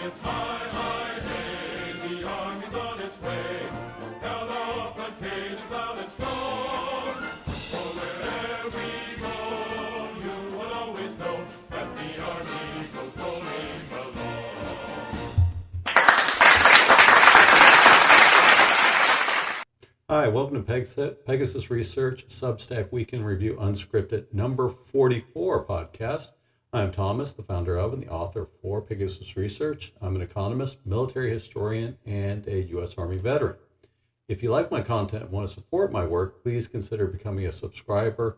It's high, high, hey, the army's on its way. Held off the cages loud and strong. For wherever we go, you will always know that the army goes rolling along. Hi, welcome to Pegasus Research Substack Weekend Review Unscripted number 44 podcast. I'm Thomas, the founder of and the author for Pegasus Research. I'm an economist, military historian, and a U.S. Army veteran. If you like my content and want to support my work, please consider becoming a subscriber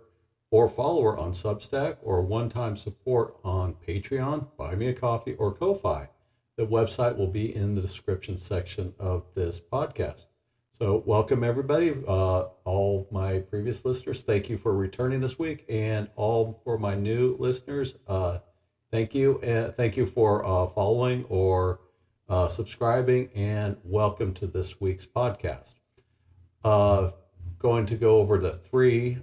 or follower on Substack or one-time support on Patreon, Buy Me a Coffee, or Ko-Fi. The website will be in the description section of this podcast. So welcome everybody, all my previous listeners, thank you for returning this week, and all for my new listeners, thank you. Thank you for following or subscribing, and welcome to this week's podcast. Going to go over the three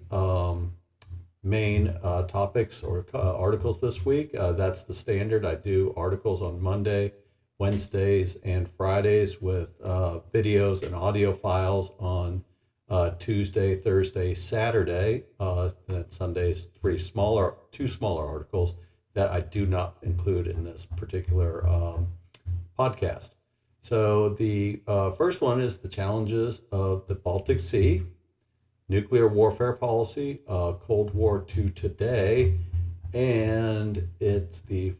main topics or articles this week. That's the standard. I do articles on Monday, Wednesdays, and Fridays with videos and audio files on Tuesday, Thursday, Saturday. And Sundays, two smaller articles that I do not include in this particular podcast. So the first one is the challenges of the Baltic Sea, nuclear warfare policy, Cold War to today, and it's the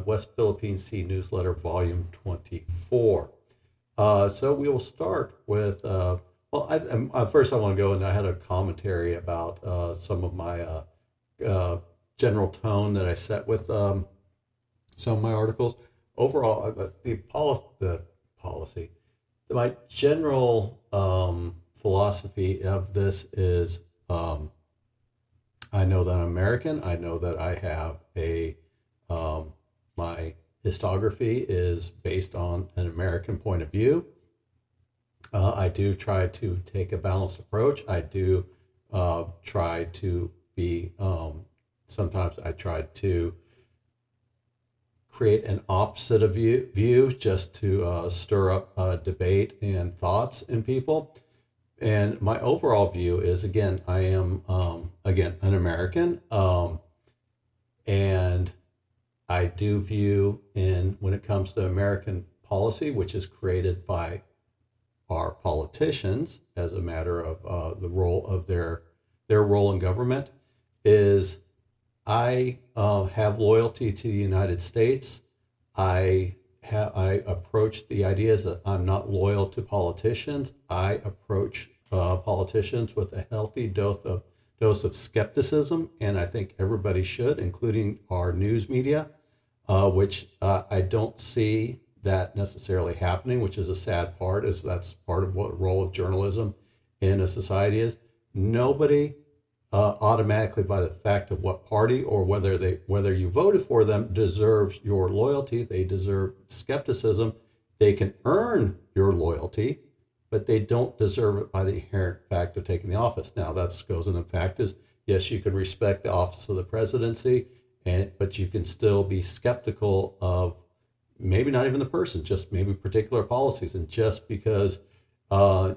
West Philippine Sea Newsletter, Volume 24. So we will start with, first I want to go, and I had a commentary about some of my general tone that I set with some of my articles. Overall, my general philosophy of this is, I know that I'm American. I know that I have my historiography is based on an American point of view. I do try to take a balanced approach. I do try to be, sometimes I try to create an opposite of view just to stir up debate and thoughts in people. And my overall view is, again, I am, an American, and I do view when it comes to American policy, which is created by our politicians as a matter of the role of their role in government, is I have loyalty to the United States. I approach the ideas that I'm not loyal to politicians. I approach politicians with a healthy dose of skepticism, and I think everybody should, including our news media, which I don't see that necessarily happening, which is a sad part, is that's part of what the role of journalism in a society is. Nobody automatically, by the fact of what party or whether you voted for them, deserves your loyalty. They deserve skepticism. They can earn your loyalty, but they don't deserve it by the inherent fact of taking the office. Now, that goes in the fact is, yes, you can respect the office of the presidency, but you can still be skeptical of maybe not even the person, just maybe particular policies. And just because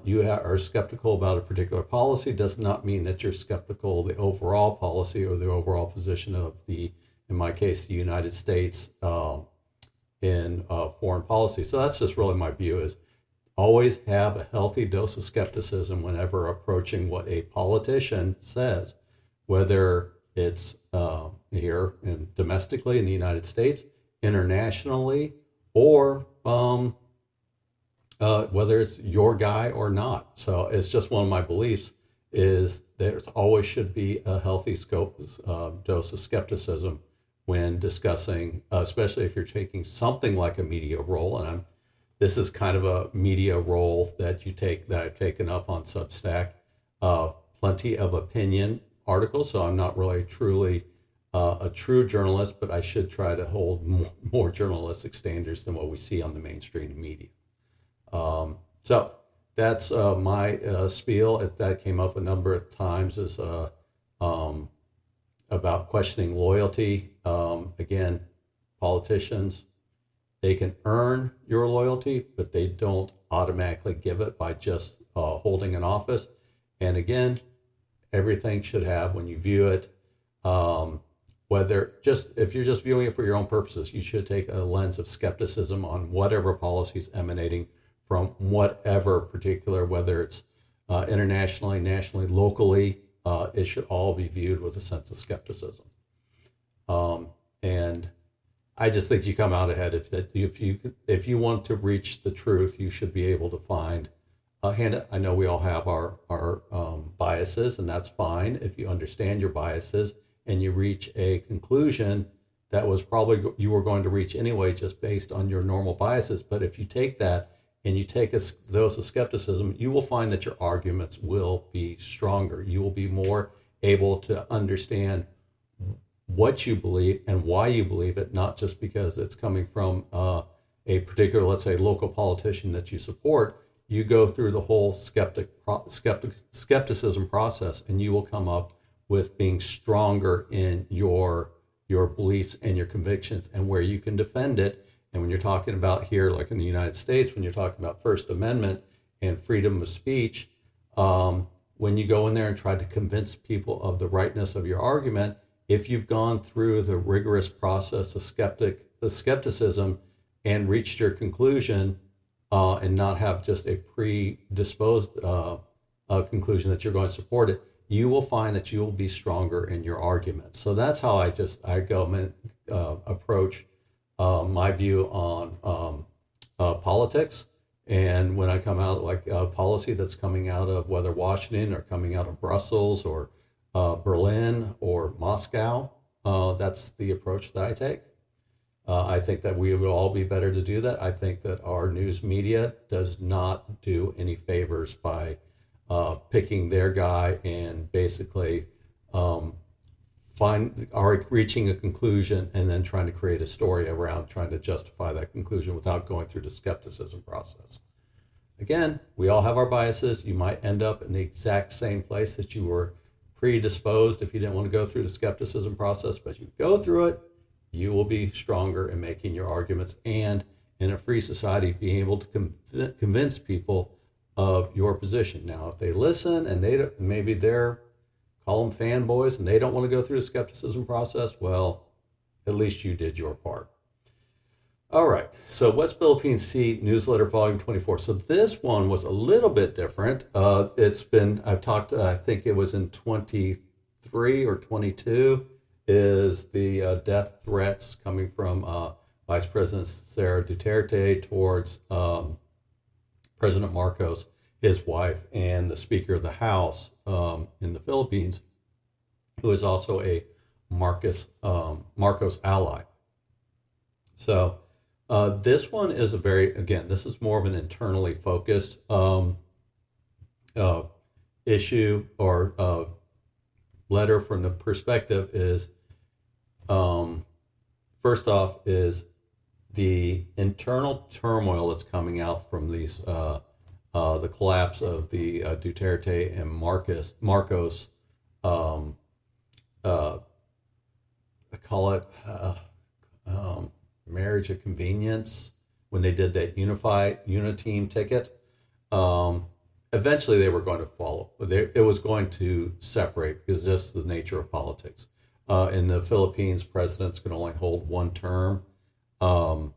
you are skeptical about a particular policy does not mean that you're skeptical of the overall policy or the overall position of in my case, the United States in foreign policy. So that's just really my view, is always have a healthy dose of skepticism whenever approaching what a politician says, whether it's here and domestically in the United States, internationally, or whether it's your guy or not. So it's just one of my beliefs is there always should be a healthy dose of skepticism when discussing, especially if you're taking something like a media role. And this is kind of a media role that I've taken up on Substack. Plenty of opinion articles, so I'm not really truly a true journalist, but I should try to hold more journalistic standards than what we see on the mainstream media. So that's my spiel. That came up a number of times, is about questioning loyalty. Again, politicians, They can earn your loyalty, but they don't automatically give it by just holding an office. And again, everything should have, when you view it, whether just if you're just viewing it for your own purposes, you should take a lens of skepticism on whatever policies emanating from whatever particular, whether it's internationally, nationally, locally, it should all be viewed with a sense of skepticism. And I just think you come out ahead if you want to reach the truth, you should be able to find a hand. I know we all have our biases, and that's fine if you understand your biases and you reach a conclusion that was probably you were going to reach anyway, just based on your normal biases. But if you take that and you take a dose of skepticism, you will find that your arguments will be stronger. You will be more able to understand what you believe and why you believe it, not just because it's coming from a particular, let's say, local politician that you support. You go through the whole skepticism process, and you will come up with being stronger in your beliefs and your convictions and where you can defend it. And when you're talking about here, like in the United States, when you're talking about First Amendment and freedom of speech, when you go in there and try to convince people of the rightness of your argument, if you've gone through the rigorous process of skepticism and reached your conclusion, and not have just a predisposed conclusion that you're going to support it, you will find that you will be stronger in your arguments. So that's how I approach my view on politics. And when I come out, like policy that's coming out of whether Washington or coming out of Brussels or Berlin or Moscow, that's the approach that I take. I think that we would all be better to do that. I think that our news media does not do any favors by picking their guy and basically reaching a conclusion and then trying to create a story around trying to justify that conclusion without going through the skepticism process. Again, we all have our biases. You might end up in the exact same place that you were predisposed if you didn't want to go through the skepticism process, but you go through it, you will be stronger in making your arguments, and in a free society, being able to convince people of your position. Now, if they listen and maybe they're, call them fanboys, and they don't want to go through the skepticism process, well, at least you did your part. All right, so West Philippine Sea Newsletter Volume 24. So this one was a little bit different. I've talked, I think it was in 23 or 22, is the death threats coming from Vice President Sara Duterte towards President Marcos, his wife, and the Speaker of the House in the Philippines, who is also a Marcos ally. So this one is this is more of an internally focused issue or letter. From the perspective is, first off, is the internal turmoil that's coming out from these the collapse of the Duterte and Marcos I call it marriage of convenience, when they did that Uniteam ticket. Eventually they were going to follow. It was going to separate because that's the nature of politics. In the Philippines, presidents can only hold one term, and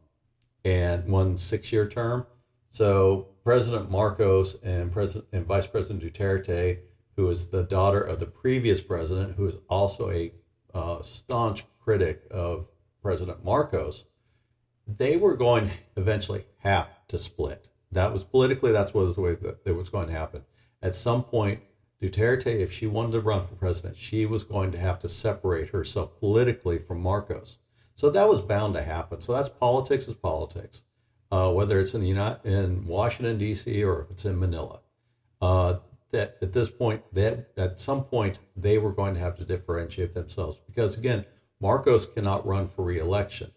one 6-year term. So President Marcos and Vice President Duterte, who is the daughter of the previous president, who is also a staunch critic of President Marcos, they were going to eventually have to split. That was politically, that's what was the way that it was going to happen. At some point, Duterte, if she wanted to run for president, she was going to have to separate herself politically from Marcos. So that was bound to happen. So that's politics is politics, whether it's in Washington, D.C., or if it's in Manila. That at this point, that at some point, they were going to have to differentiate themselves because, again, Marcos cannot run for re-election.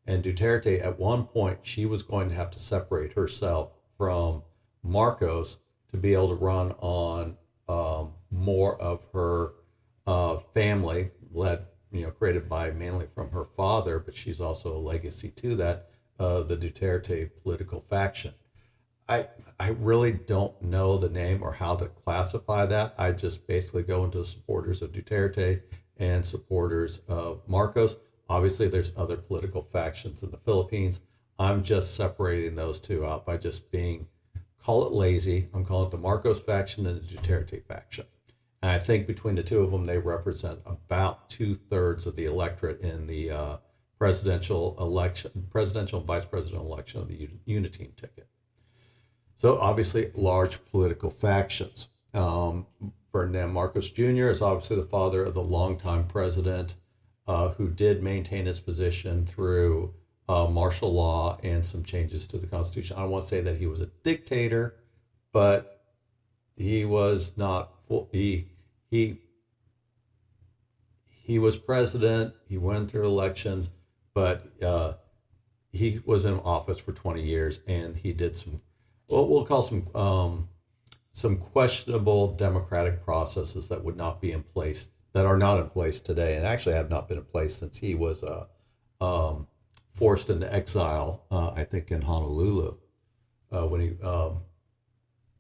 And Duterte, at one point, she was going to have to separate herself from Marcos to be able to run on more of her family, created by mainly from her father, but she's also a legacy to that, of the Duterte political faction. I really don't know the name or how to classify that. I just basically go into supporters of Duterte and supporters of Marcos. Obviously, there's other political factions in the Philippines. I'm just separating those two out by just call it lazy. I'm calling it the Marcos faction and the Duterte faction. And I think between the two of them, they represent about 2/3 of the electorate in the presidential and vice presidential election of the Uniteam ticket. So obviously, large political factions. Ferdinand Marcos Jr. is obviously the father of the longtime president who did maintain his position through martial law and some changes to the Constitution. I don't want to say that he was a dictator, but he was not. He was president. He went through elections, but he was in office for 20 years, and he did some, what we'll call some questionable democratic processes that would not be in place, that are not in place today, and actually have not been in place since he was forced into exile, I think in Honolulu, when he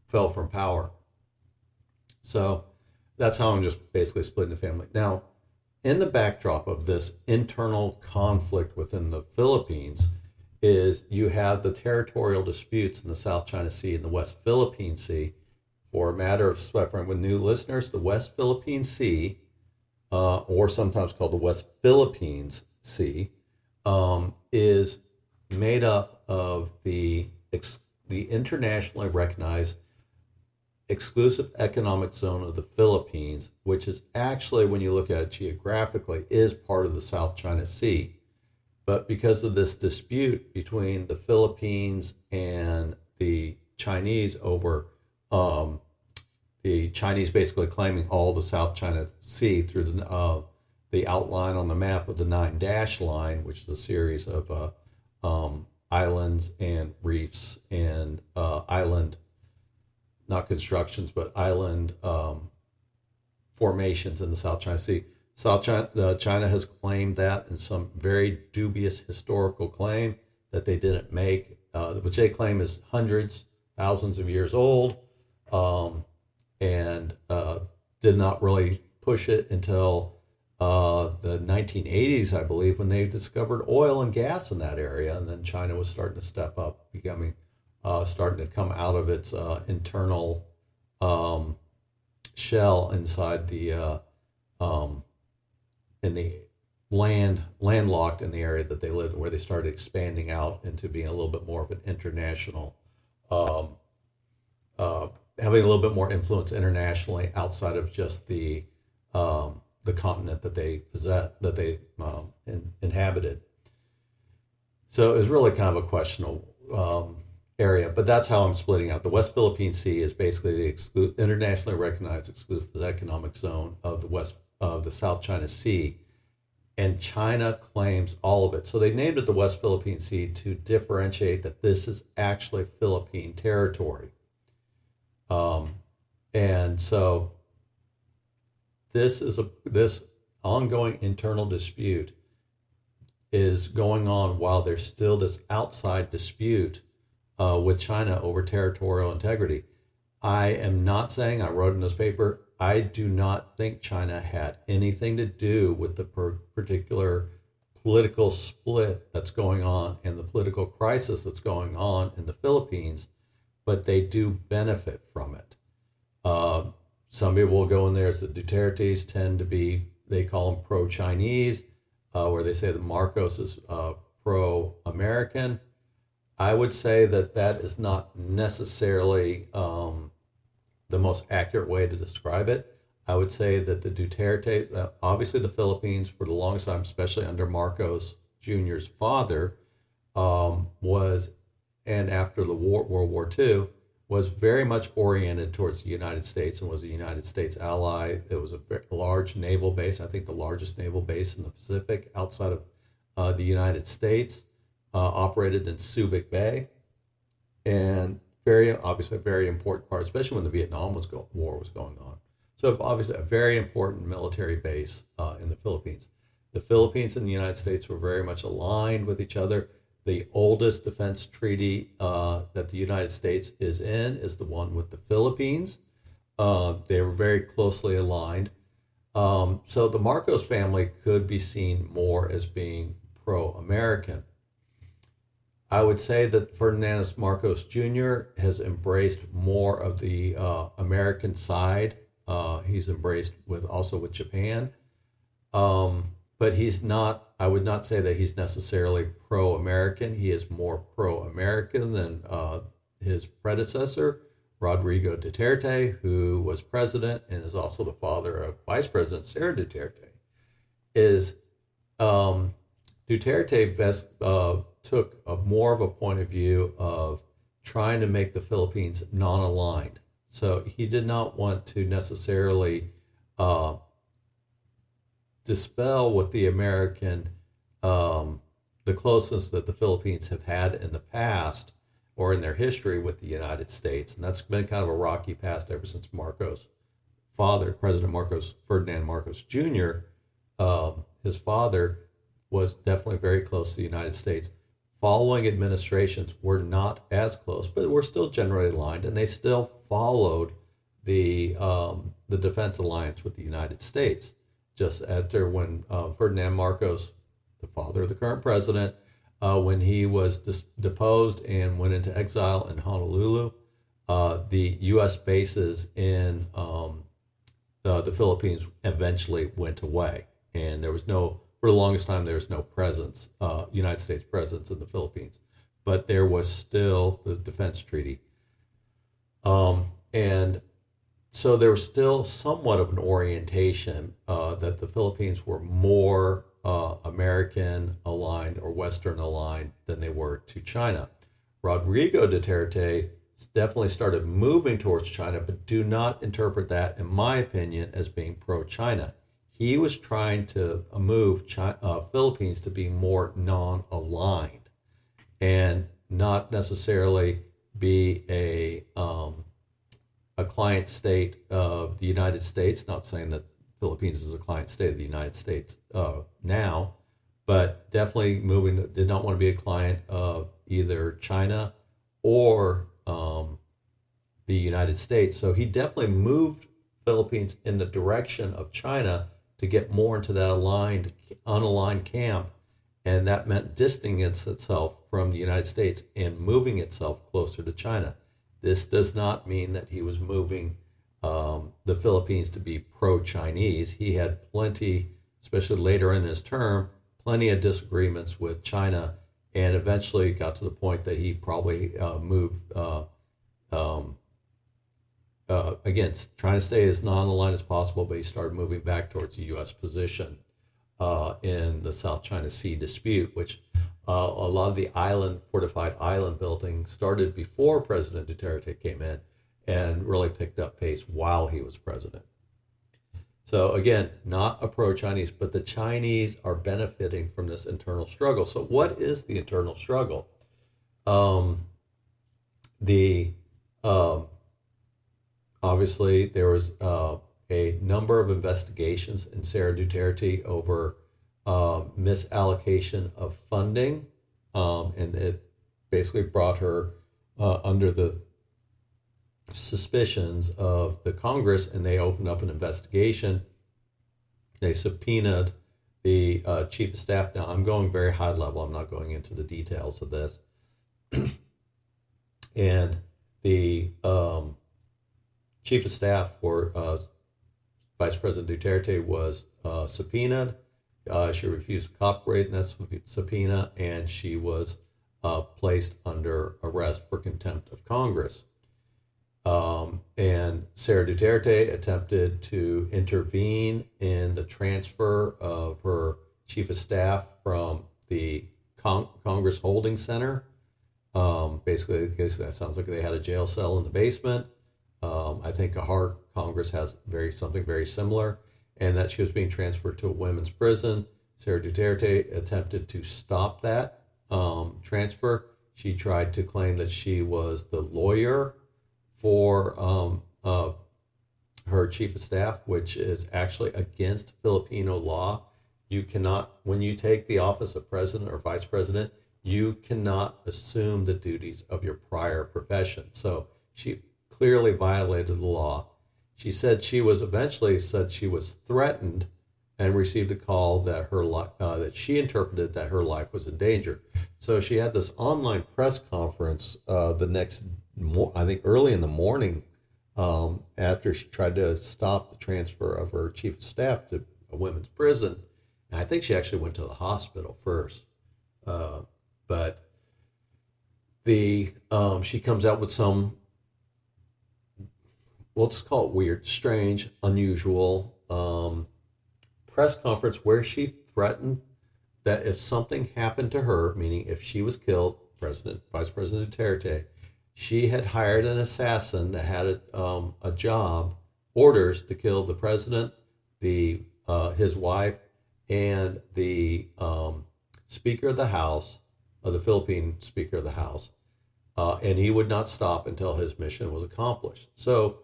fell from power. So that's how I'm just basically splitting the family. Now, in the backdrop of this internal conflict within the Philippines is you have the territorial disputes in the South China Sea and the West Philippine Sea. For a matter of reference with new listeners, the West Philippine Sea, or sometimes called the West Philippines Sea, is made up of the internationally recognized exclusive economic zone of the Philippines, which is actually, when you look at it geographically, is part of the South China Sea. But because of this dispute between the Philippines and the Chinese over the Chinese basically claiming all the South China Sea through the outline on the map of the 9-dash line, which is a series of islands and reefs and island, not constructions, but island formations in the South China Sea. China has claimed that in some very dubious historical claim that they didn't make, which they claim is hundreds, thousands of years old, and did not really push it until the 1980s, I believe, when they discovered oil and gas in that area. And then China was starting to step up, starting to come out of its internal shell inside the in the landlocked in the area that they lived, where they started expanding out into being a little bit more of an international, having a little bit more influence internationally outside of just the continent that they inhabited. So it was really kind of a questionable area, but that's how I'm splitting out. The West Philippine Sea is basically the internationally recognized exclusive economic zone of the South China Sea, and China claims all of it. So they named it the West Philippine Sea to differentiate that this is actually Philippine territory. And so this ongoing internal dispute is going on while there's still this outside dispute with China over territorial integrity. I am not saying, I wrote in this paper, I do not think China had anything to do with the particular political split that's going on and the political crisis that's going on in the Philippines, but they do benefit from it. Some people will go in there as the Dutertes tend to be, they call them pro-Chinese, where they say that Marcos is pro-American. I would say that is not necessarily the most accurate way to describe it. I would say that the Dutertes, obviously the Philippines for the longest time, especially under Marcos Jr.'s father, was, and after the World War II, was very much oriented towards the United States and was a United States ally. It was a very large naval base, I think the largest naval base in the Pacific outside of the United States, operated in Subic Bay, and obviously a very important part, especially when the Vietnam War was going on. So obviously a very important military base in the Philippines. The Philippines and the United States were very much aligned with each other. The oldest defense treaty that the United States is in is the one with the Philippines. They were very closely aligned. So the Marcos family could be seen more as being pro-American. I would say that Ferdinand Marcos Jr. has embraced more of the American side. He's embraced with Japan. But he's not, I would not say that he's necessarily pro-American. He is more pro-American than his predecessor, Rodrigo Duterte, who was president and is also the father of Vice President Sarah Duterte. Duterte took more of a point of view of trying to make the Philippines non-aligned. So he did not want to necessarily dispel with the American, the closeness that the Philippines have had in the past or in their history with the United States. And that's been kind of a rocky past ever since Marcos' father, President Marcos, Ferdinand Marcos Jr., his father was definitely very close to the United States. Following administrations were not as close, but were still generally aligned, and they still followed the defense alliance with the United States. Just after when Ferdinand Marcos, the father of the current president, when he was deposed and went into exile in Honolulu, the U.S. bases in the Philippines eventually went away, and there was no, for the longest time, there was no presence, United States presence in the Philippines, but there was still the defense treaty, and so there was still somewhat of an orientation that the Philippines were more American aligned or Western aligned than they were to China. Rodrigo Duterte definitely started moving towards China, but do not interpret that, in my opinion, as being pro-China. He was trying to move Philippines to be more non-aligned and not necessarily be a client state of the United States. Not saying that Philippines is a client state of the United States now, but definitely did not want to be a client of either China or the United States. So he definitely moved Philippines in the direction of China to get more into that unaligned camp, and that meant distancing itself from the United States and moving itself closer to China. This does not mean that he was moving the Philippines to be pro-Chinese. He had plenty, especially later in his term, plenty of disagreements with China, and eventually got to the point that he probably moved, again, trying to stay as non-aligned as possible, but he started moving back towards the U.S. position in the South China Sea dispute, which a lot of the fortified island building started before President Duterte came in and really picked up pace while he was president. So again, not a pro-Chinese, but the Chinese are benefiting from this internal struggle. So what is the internal struggle? Obviously, there was a number of investigations in Sarah Duterte over misallocation of funding, and it basically brought her under the suspicions of the Congress, and they opened up an investigation. They subpoenaed the chief of staff. Now, I'm going very high level. I'm not going into the details of this. And the chief of staff for Vice President Duterte was subpoenaed. She refused to cooperate in that subpoena, and she was placed under arrest for contempt of Congress. And Sarah Duterte attempted to intervene in the transfer of her chief of staff from the Congress Holding Center. Basically, that sounds like they had a jail cell in the basement. I think Congress has something very similar, and that she was being transferred to a women's prison. Sarah Duterte attempted to stop that transfer. She tried to claim that she was the lawyer for her chief of staff, which is actually against Filipino law. You cannot, when you take the office of president or vice president, you cannot assume the duties of your prior profession. So she clearly violated the law. She said she was threatened and received a call that that she interpreted that her life was in danger. So she had this online press conference the next, I think early in the morning, after she tried to stop the transfer of her chief of staff to a women's prison. And I think she actually went to the hospital first. But she comes out with some, we'll just call it weird, strange, unusual press conference where she threatened that if something happened to her, meaning if she was killed, Vice President Duterte, she had hired an assassin that had a job, orders to kill the president, his wife, and the Speaker of the House, the Philippine Speaker of the House, and he would not stop until his mission was accomplished. So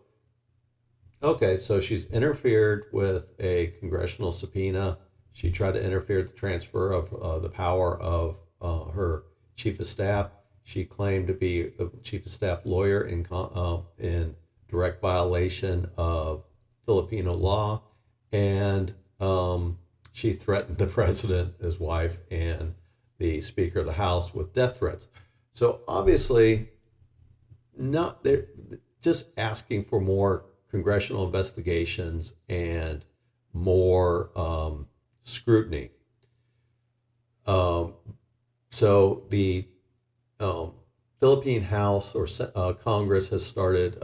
she's interfered with a congressional subpoena. She tried to interfere with the transfer of the power of her chief of staff. She claimed to be the chief of staff lawyer in direct violation of Filipino law, and she threatened the president, his wife, and the Speaker of the House with death threats. So obviously, they're just asking for more congressional investigations and more scrutiny. So the Philippine House or Congress has started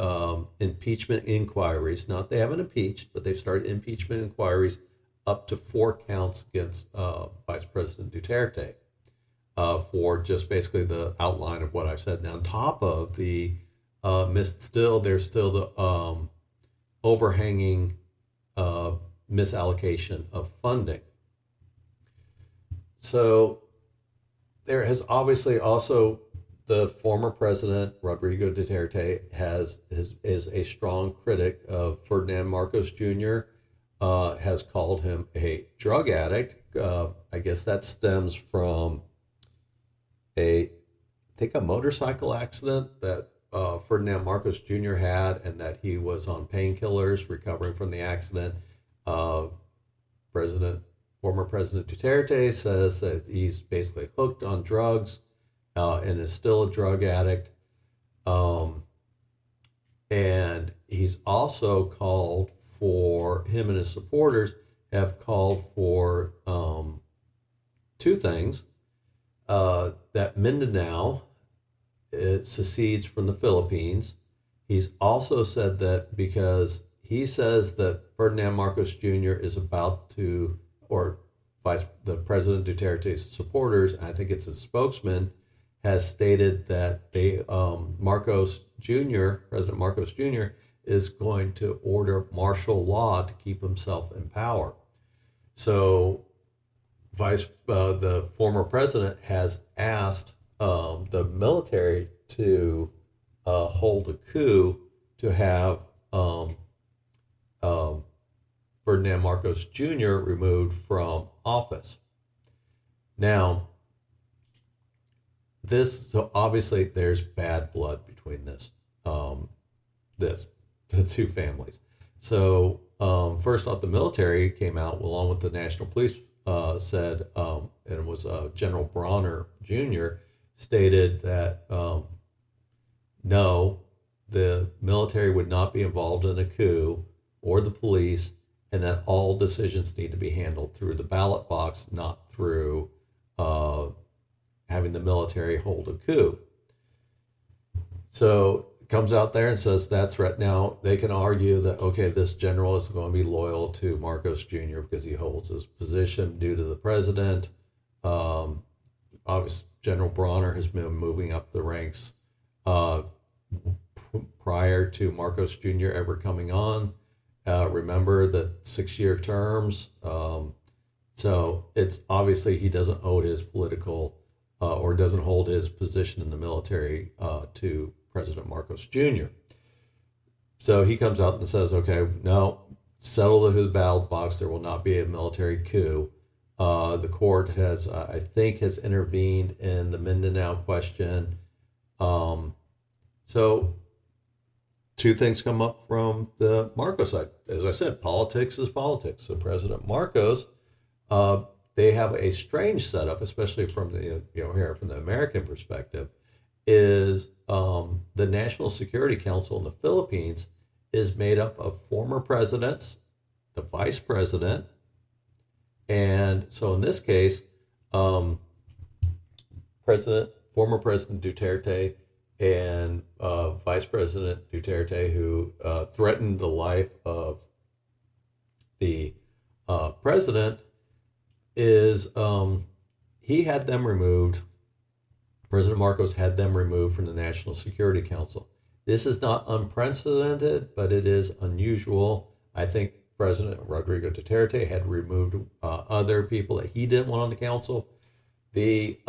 impeachment inquiries. They haven't impeached, but they've started impeachment inquiries up to 4 counts against Vice President Duterte for just basically the outline of what I've said. Now, on top of there's still the overhanging misallocation of funding. So there has obviously also the former president, Rodrigo Duterte, is a strong critic of Ferdinand Marcos Jr., has called him a drug addict. I guess that stems from I think a motorcycle accident that Ferdinand Marcos Jr. had, and that he was on painkillers recovering from the accident. Former President Duterte says that he's basically hooked on drugs and is still a drug addict. And he's also called for, him and his supporters have called for 2 things. That Mindanao secedes from the Philippines. He's also said that because he says that Ferdinand Marcos Jr. is about to, or the President Duterte's supporters, I think it's his spokesman, has stated that President Marcos Jr. is going to order martial law to keep himself in power. So the former president has asked the military to hold a coup to have Ferdinand Marcos Jr. removed from office. Now, so obviously there's bad blood between the 2 families. So first off, the military came out along with the National Police, said, and it was General Bronner Jr., stated that no, the military would not be involved in a coup or the police, and that all decisions need to be handled through the ballot box, not through having the military hold a coup. So it comes out there and says that's right. Now they can argue that, okay, this general is going to be loyal to Marcos Jr. because he holds his position due to the president. Obviously, General Bronner has been moving up the ranks prior to Marcos Jr. ever coming on. Remember that 6-year terms. So it's obviously he doesn't owe his political or doesn't hold his position in the military to President Marcos Jr. So he comes out and says, okay, no, settle it through the ballot box. There will not be a military coup. The court has, I think, has intervened in the Mindanao question. So two things come up from the Marcos side. As I said, politics is politics. So President Marcos, they have a strange setup, especially from the here from the American perspective, is the National Security Council in the Philippines is made up of former presidents, the vice president, and so in this case, former President Duterte and Vice President Duterte, who threatened the life of the president, is he had them removed. President Marcos had them removed from the National Security Council. This is not unprecedented, but it is unusual. I think President Rodrigo Duterte had removed other people that he didn't want on the council. The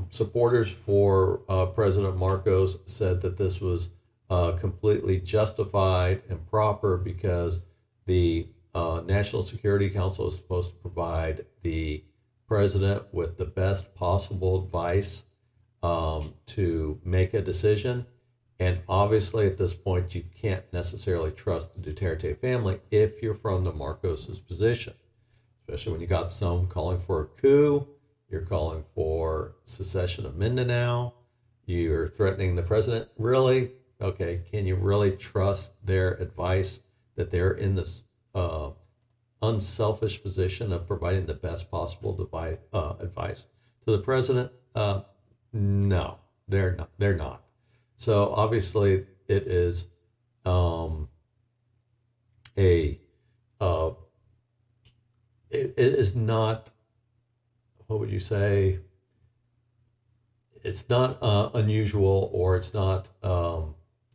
supporters for President Marcos said that this was completely justified and proper because the National Security Council is supposed to provide the president with the best possible advice to make a decision. And obviously, at this point, you can't necessarily trust the Duterte family if you're from the Marcos's position, especially when you got some calling for a coup, you're calling for secession of Mindanao, you're threatening the president. Really? Okay, can you really trust their advice that they're in this unselfish position of providing the best possible advice to the president? No, they're not. They're not. So obviously, it is it is not. What would you say? It's not unusual, or it's not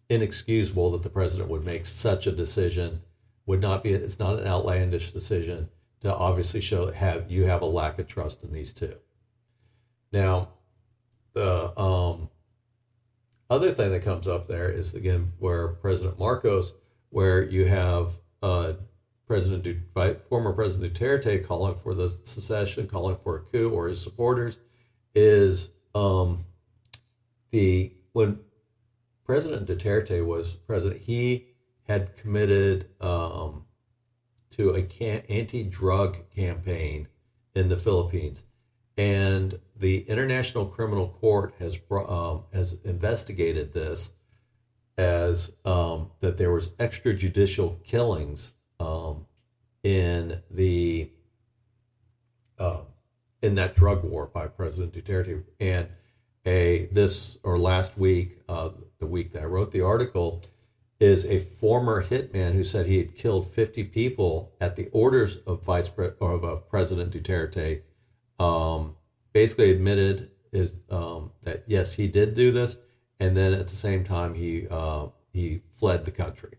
inexcusable that the president would make such a decision. Would not be. It's not an outlandish decision to obviously you have a lack of trust in these two. Now, the other thing that comes up there is again where President Marcos, where you have former President Duterte calling for the secession, calling for a coup, or his supporters, is when President Duterte was president, he had committed to an anti-drug campaign in the Philippines, and the International Criminal Court has investigated this as that there was extrajudicial killings in that drug war by President Duterte. And last week, the week that I wrote the article, is a former hitman who said he had killed 50 people at the orders of President Duterte. Basically admitted that yes, he did do this, and then at the same time he fled the country.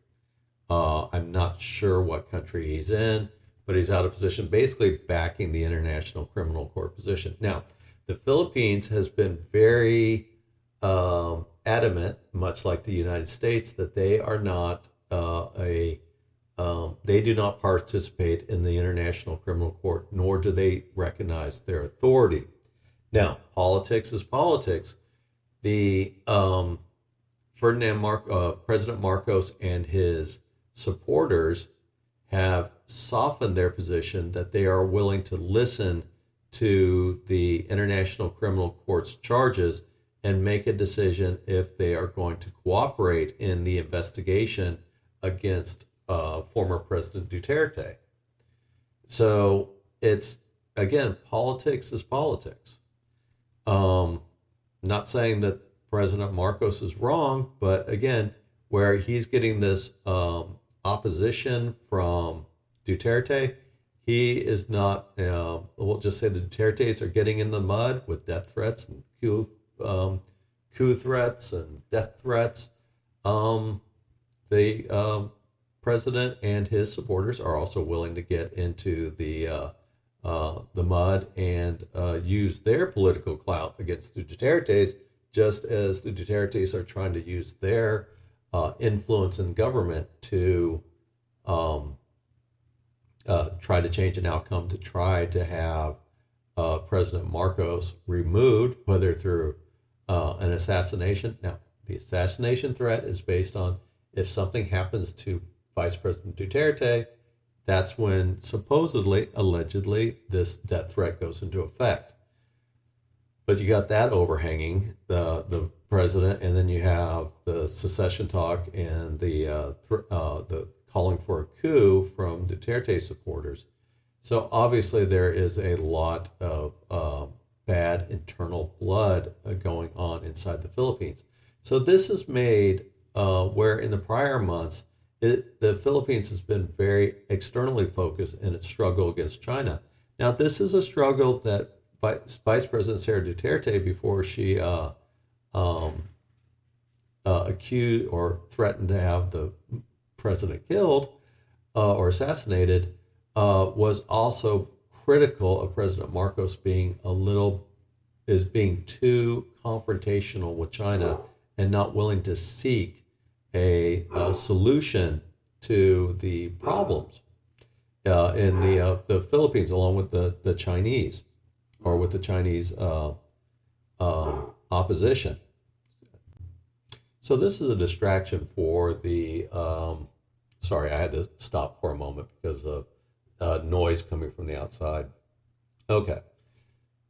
I'm not sure what country he's in, but he's out of position, basically backing the International Criminal Court position. Now, the Philippines has been very adamant, much like the United States, that they are not they do not participate in the International Criminal Court, nor do they recognize their authority. Now, politics is politics. The President Marcos and his supporters have softened their position that they are willing to listen to the International Criminal Court's charges and make a decision if they are going to cooperate in the investigation against former President Duterte. So it's, again, politics is politics. Not saying that President Marcos is wrong, but again, where he's getting this opposition from Duterte, he is not, we'll just say the Dutertes are getting in the mud with death threats and coup threats and death threats. The president and his supporters are also willing to get into the mud and use their political clout against the Dutertes, just as the Dutertes are trying to use their influence in government to try to change an outcome, to try to have President Marcos removed, whether through an assassination. Now, the assassination threat is based on if something happens to Vice President Duterte, that's when supposedly, allegedly, this death threat goes into effect. But you got that overhanging the president, and then you have the secession talk and the calling for a coup from Duterte supporters. So obviously there is a lot of bad internal blood going on inside the Philippines. So this is made where in the prior months, the Philippines has been very externally focused in its struggle against China. Now, this is a struggle that Vice President Sarah Duterte, before she accused or threatened to have the president killed or assassinated, was also critical of President Marcos being too confrontational with China and not willing to seek a solution to the problems in the Philippines, along with the Chinese, or with the Chinese opposition. So this is a distraction for the. Sorry, I had to stop for a moment because of noise coming from the outside. Okay,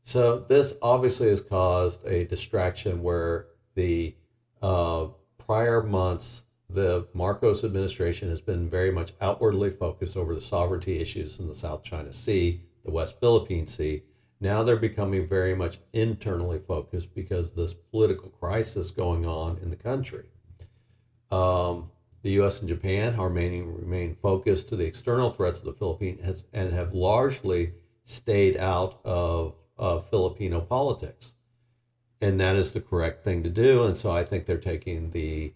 so this obviously has caused a distraction where the prior months, the Marcos administration has been very much outwardly focused over the sovereignty issues in the South China Sea, the West Philippine Sea. Now they're becoming very much internally focused because of this political crisis going on in the country. The U.S. and Japan remain focused to the external threats of the Philippines and have largely stayed out of Filipino politics. And that is the correct thing to do. And so I think they're taking the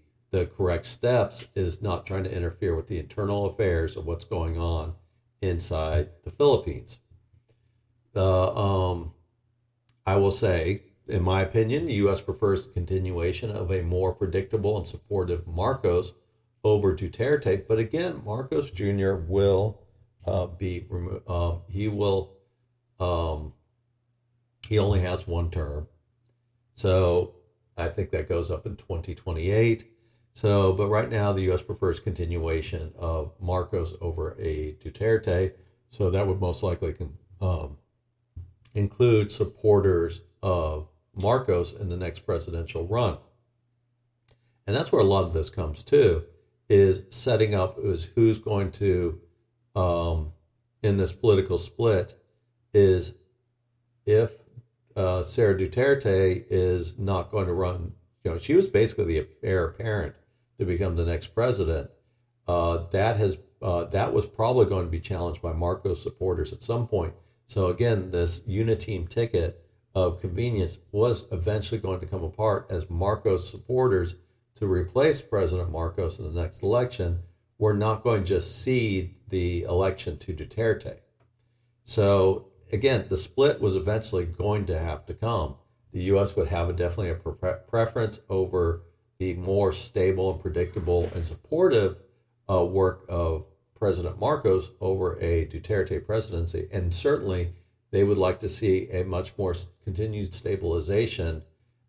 correct steps, is not trying to interfere with the internal affairs of what's going on inside the Philippines. I will say, in my opinion, the U.S. prefers the continuation of a more predictable and supportive Marcos over Duterte. But again, Marcos Jr. will be removed. He only has one term. So I think that goes up in 2028. So, but right now the U.S. prefers continuation of Marcos over a Duterte. So that would most likely include supporters of Marcos in the next presidential run. And that's where a lot of this comes to, is setting up who's going to, in this political split, is if Sarah Duterte is not going to run, she was basically the heir apparent to become the next president. That was probably going to be challenged by Marcos supporters at some point. So again, this uniteam ticket of convenience was eventually going to come apart, as Marcos supporters, to replace President Marcos in the next election, were not going to just cede the election to Duterte. So again, the split was eventually going to have to come. The U.S. would have definitely a preference over the more stable and predictable and supportive work of President Marcos over a Duterte presidency. And certainly they would like to see a much more continued stabilization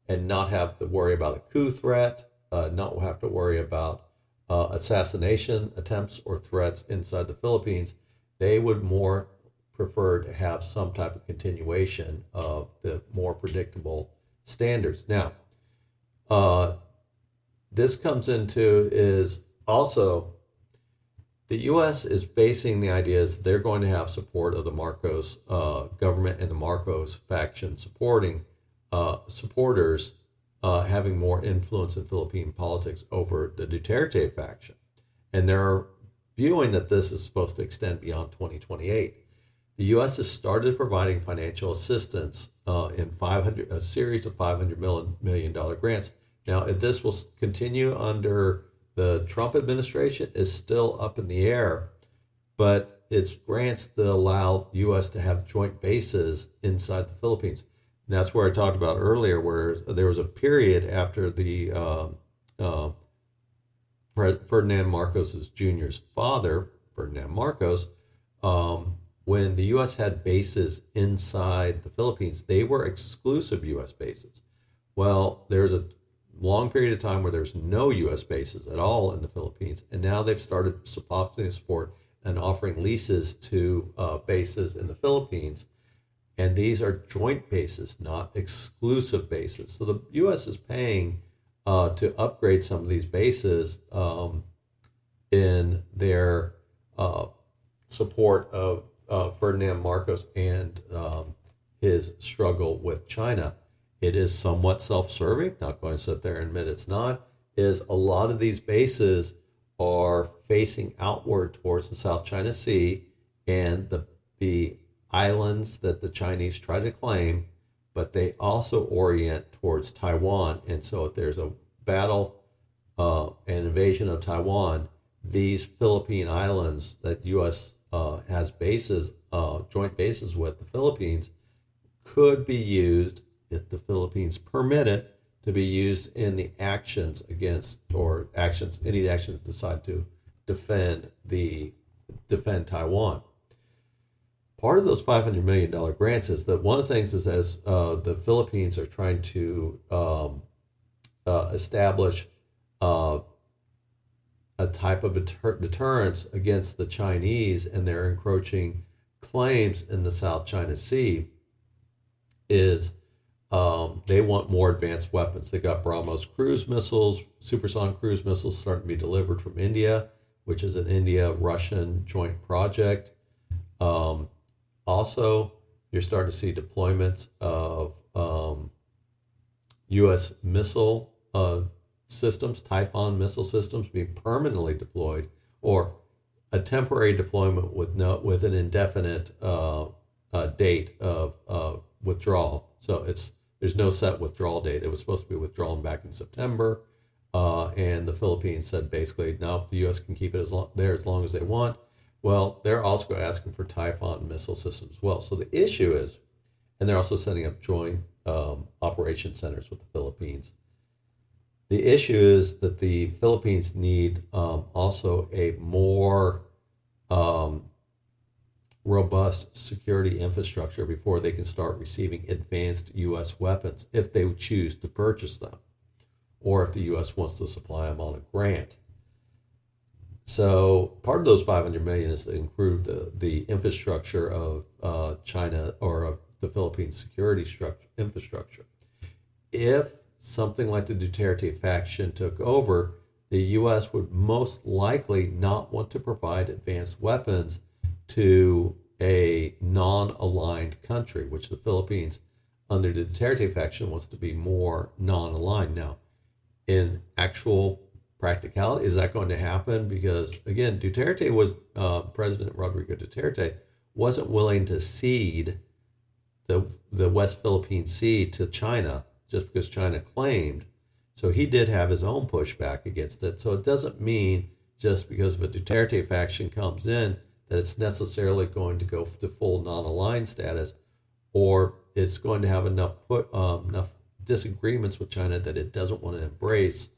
and not have to worry about a coup threat, not have to worry about assassination attempts or threats inside the Philippines. They would more prefer to have some type of continuation of the more predictable standards. Now, this comes into is also the U.S. is basing the ideas they're going to have support of the Marcos government and the Marcos faction supporters having more influence in Philippine politics over the Duterte faction. And they're viewing that this is supposed to extend beyond 2028. The U.S. has started providing financial assistance in a series of $500 million grants. Now, if this will continue under the Trump administration is still up in the air, but it's grants that allow the U.S. to have joint bases inside the Philippines. And that's where I talked about earlier, where there was a period after the Ferdinand Marcos Jr.'s father, Ferdinand Marcos, when the U.S. had bases inside the Philippines, they were exclusive U.S. bases. Well, there's a long period of time where there's no U.S. bases at all in the Philippines, and now they've started offering support and offering leases to bases in the Philippines, and these are joint bases, not exclusive bases. So the U.S. is paying to upgrade some of these bases in their support of Ferdinand Marcos and his struggle with China. It is somewhat self-serving, not going to sit there and admit it's not, is a lot of these bases are facing outward towards the South China Sea and the islands that the Chinese try to claim, but they also orient towards Taiwan. And so if there's a battle and invasion of Taiwan, these Philippine islands that U.S. Has bases, joint bases with the Philippines, could be used, if the Philippines permit it, to be used in the actions against, or any actions decide to defend Taiwan. Part of those $500 million grants is that one of the things is, as the Philippines are trying to establish a type of deterrence against the Chinese and their encroaching claims in the South China Sea, is they want more advanced weapons. They got BrahMos cruise missiles, supersonic cruise missiles starting to be delivered from India, which is an India-Russian joint project. Also, you're starting to see deployments of U.S. missile systems, Typhoon missile systems, being permanently deployed, or a temporary deployment with an indefinite date of withdrawal. So there's no set withdrawal date. It was supposed to be withdrawn back in September, and the Philippines said basically, no, the U.S. can keep it there as long as they want. Well, they're also asking for Typhoon missile systems as well. So the issue is, and they're also setting up joint operation centers with the Philippines. The issue is that the Philippines need also a more robust security infrastructure before they can start receiving advanced U.S. weapons, if they choose to purchase them, or if the U.S. wants to supply them on a grant. So part of those $500 million is to improve the infrastructure of China, or of the Philippines security infrastructure. If something like the Duterte faction took over, the U.S. would most likely not want to provide advanced weapons to a non-aligned country, which the Philippines, under the Duterte faction, wants to be more non-aligned. Now, in actual practicality, is that going to happen? Because, again, President Rodrigo Duterte wasn't willing to cede the West Philippine Sea to China just because China claimed. So he did have his own pushback against it. So it doesn't mean just because of a Duterte faction comes in that it's necessarily going to go to full non-aligned status, or it's going to have enough disagreements with China that it doesn't want to embrace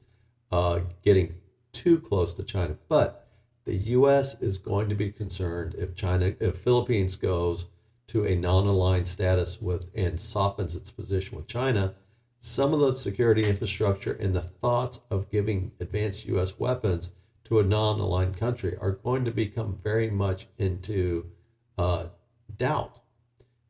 getting too close to China. But the U.S. is going to be concerned if Philippines goes to a non-aligned status and softens its position with China. Some of the security infrastructure and the thoughts of giving advanced U.S. weapons to a non-aligned country are going to become very much into doubt.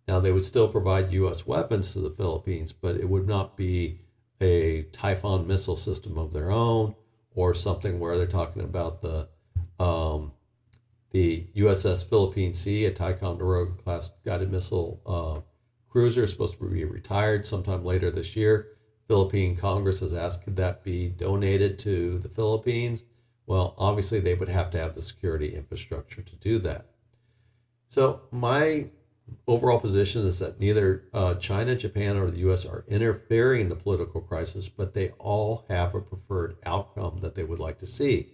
Now, they would still provide U.S. weapons to the Philippines, but it would not be a Typhoon missile system of their own, or something where they're talking about the USS Philippine Sea, a Ticonderoga class guided missile cruiser, is supposed to be retired sometime later this year. Philippine Congress has asked, could that be donated to the Philippines? Well, obviously they would have to have the security infrastructure to do that. So my overall position is that neither China, Japan, or the U.S. are interfering in the political crisis, but they all have a preferred outcome that they would like to see.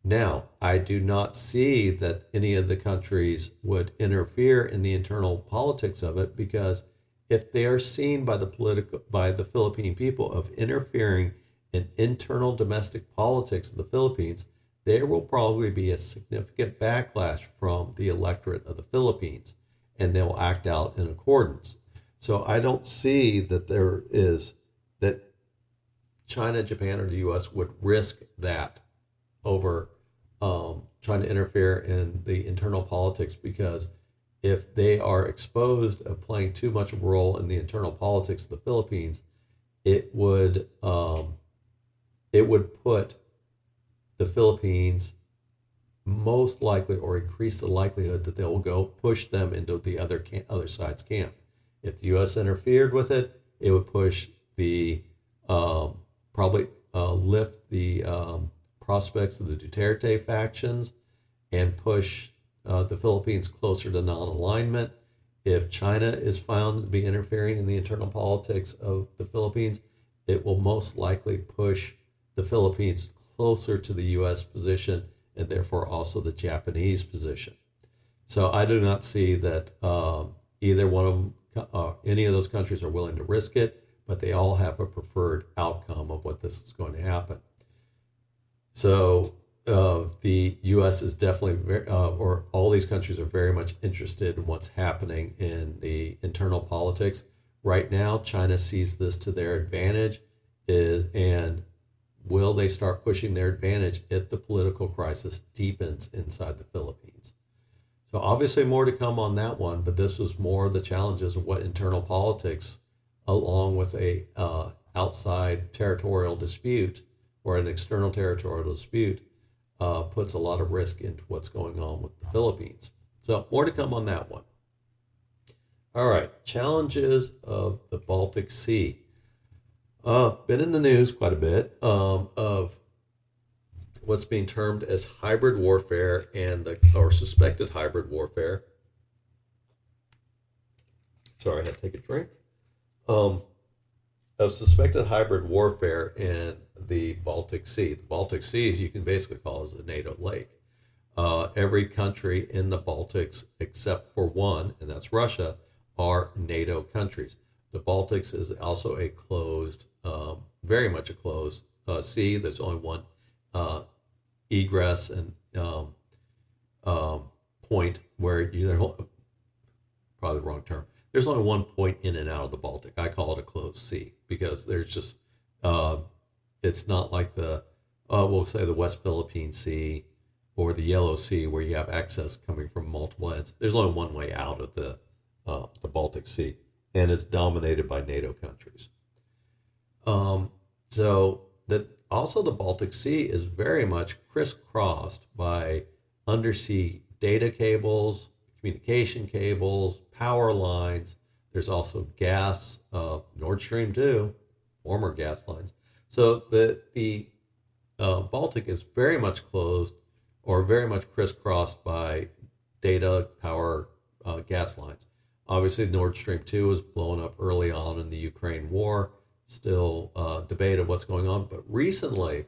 Now, I do not see that any of the countries would interfere in the internal politics of it, because if they are seen by the Philippine people of interfering in internal domestic politics of the Philippines, there will probably be a significant backlash from the electorate of the Philippines, and they'll act out in accordance. So I don't see that that China, Japan, or the U.S. would risk that over trying to interfere in the internal politics, because if they are exposed of playing too much of a role in the internal politics of the Philippines, it would put the Philippines most likely, or increase the likelihood that they will go push them into the other side's camp. If the U.S. interfered with it, it would push the probably lift the prospects of the Duterte factions and push the Philippines closer to non-alignment. If China is found to be interfering in the internal politics of the Philippines, it will most likely push the Philippines closer to the U.S. position, and therefore also the Japanese position. So I do not see that either one of them, any of those countries are willing to risk it, but they all have a preferred outcome of what this is going to happen. So the U.S. is definitely, or all these countries are very much interested in what's happening in the internal politics. Right now, China sees this to their advantage, and will they start pushing their advantage if the political crisis deepens inside the Philippines? So obviously more to come on that one, but this was more the challenges of what internal politics, along with a outside territorial dispute or an external territorial dispute, puts a lot of risk into what's going on with the Philippines. So more to come on that one. All right, challenges of the Baltic Sea. Been in the news quite a bit of what's being termed as hybrid warfare or suspected hybrid warfare. Sorry, I had to take a drink. Of suspected hybrid warfare in the Baltic Sea. The Baltic Sea, you can basically call as a NATO lake. Every country in the Baltics, except for one, and that's Russia, are NATO countries. The Baltics is also a closed, very much a closed sea. There's only one egress and point where probably the wrong term. There's only one point in and out of the Baltic. I call it a closed sea because there's just, it's not like we'll say the West Philippine Sea or the Yellow Sea where you have access coming from multiple ends. There's only one way out of the Baltic Sea, and it's dominated by NATO countries. So that also the Baltic Sea is very much crisscrossed by undersea data cables, communication cables, power lines. There's also gas, Nord Stream 2, former gas lines. So the Baltic is very much closed or very much crisscrossed by data, power, gas lines. Obviously, Nord Stream 2 was blown up early on in the Ukraine war. Still debate of what's going on. But recently,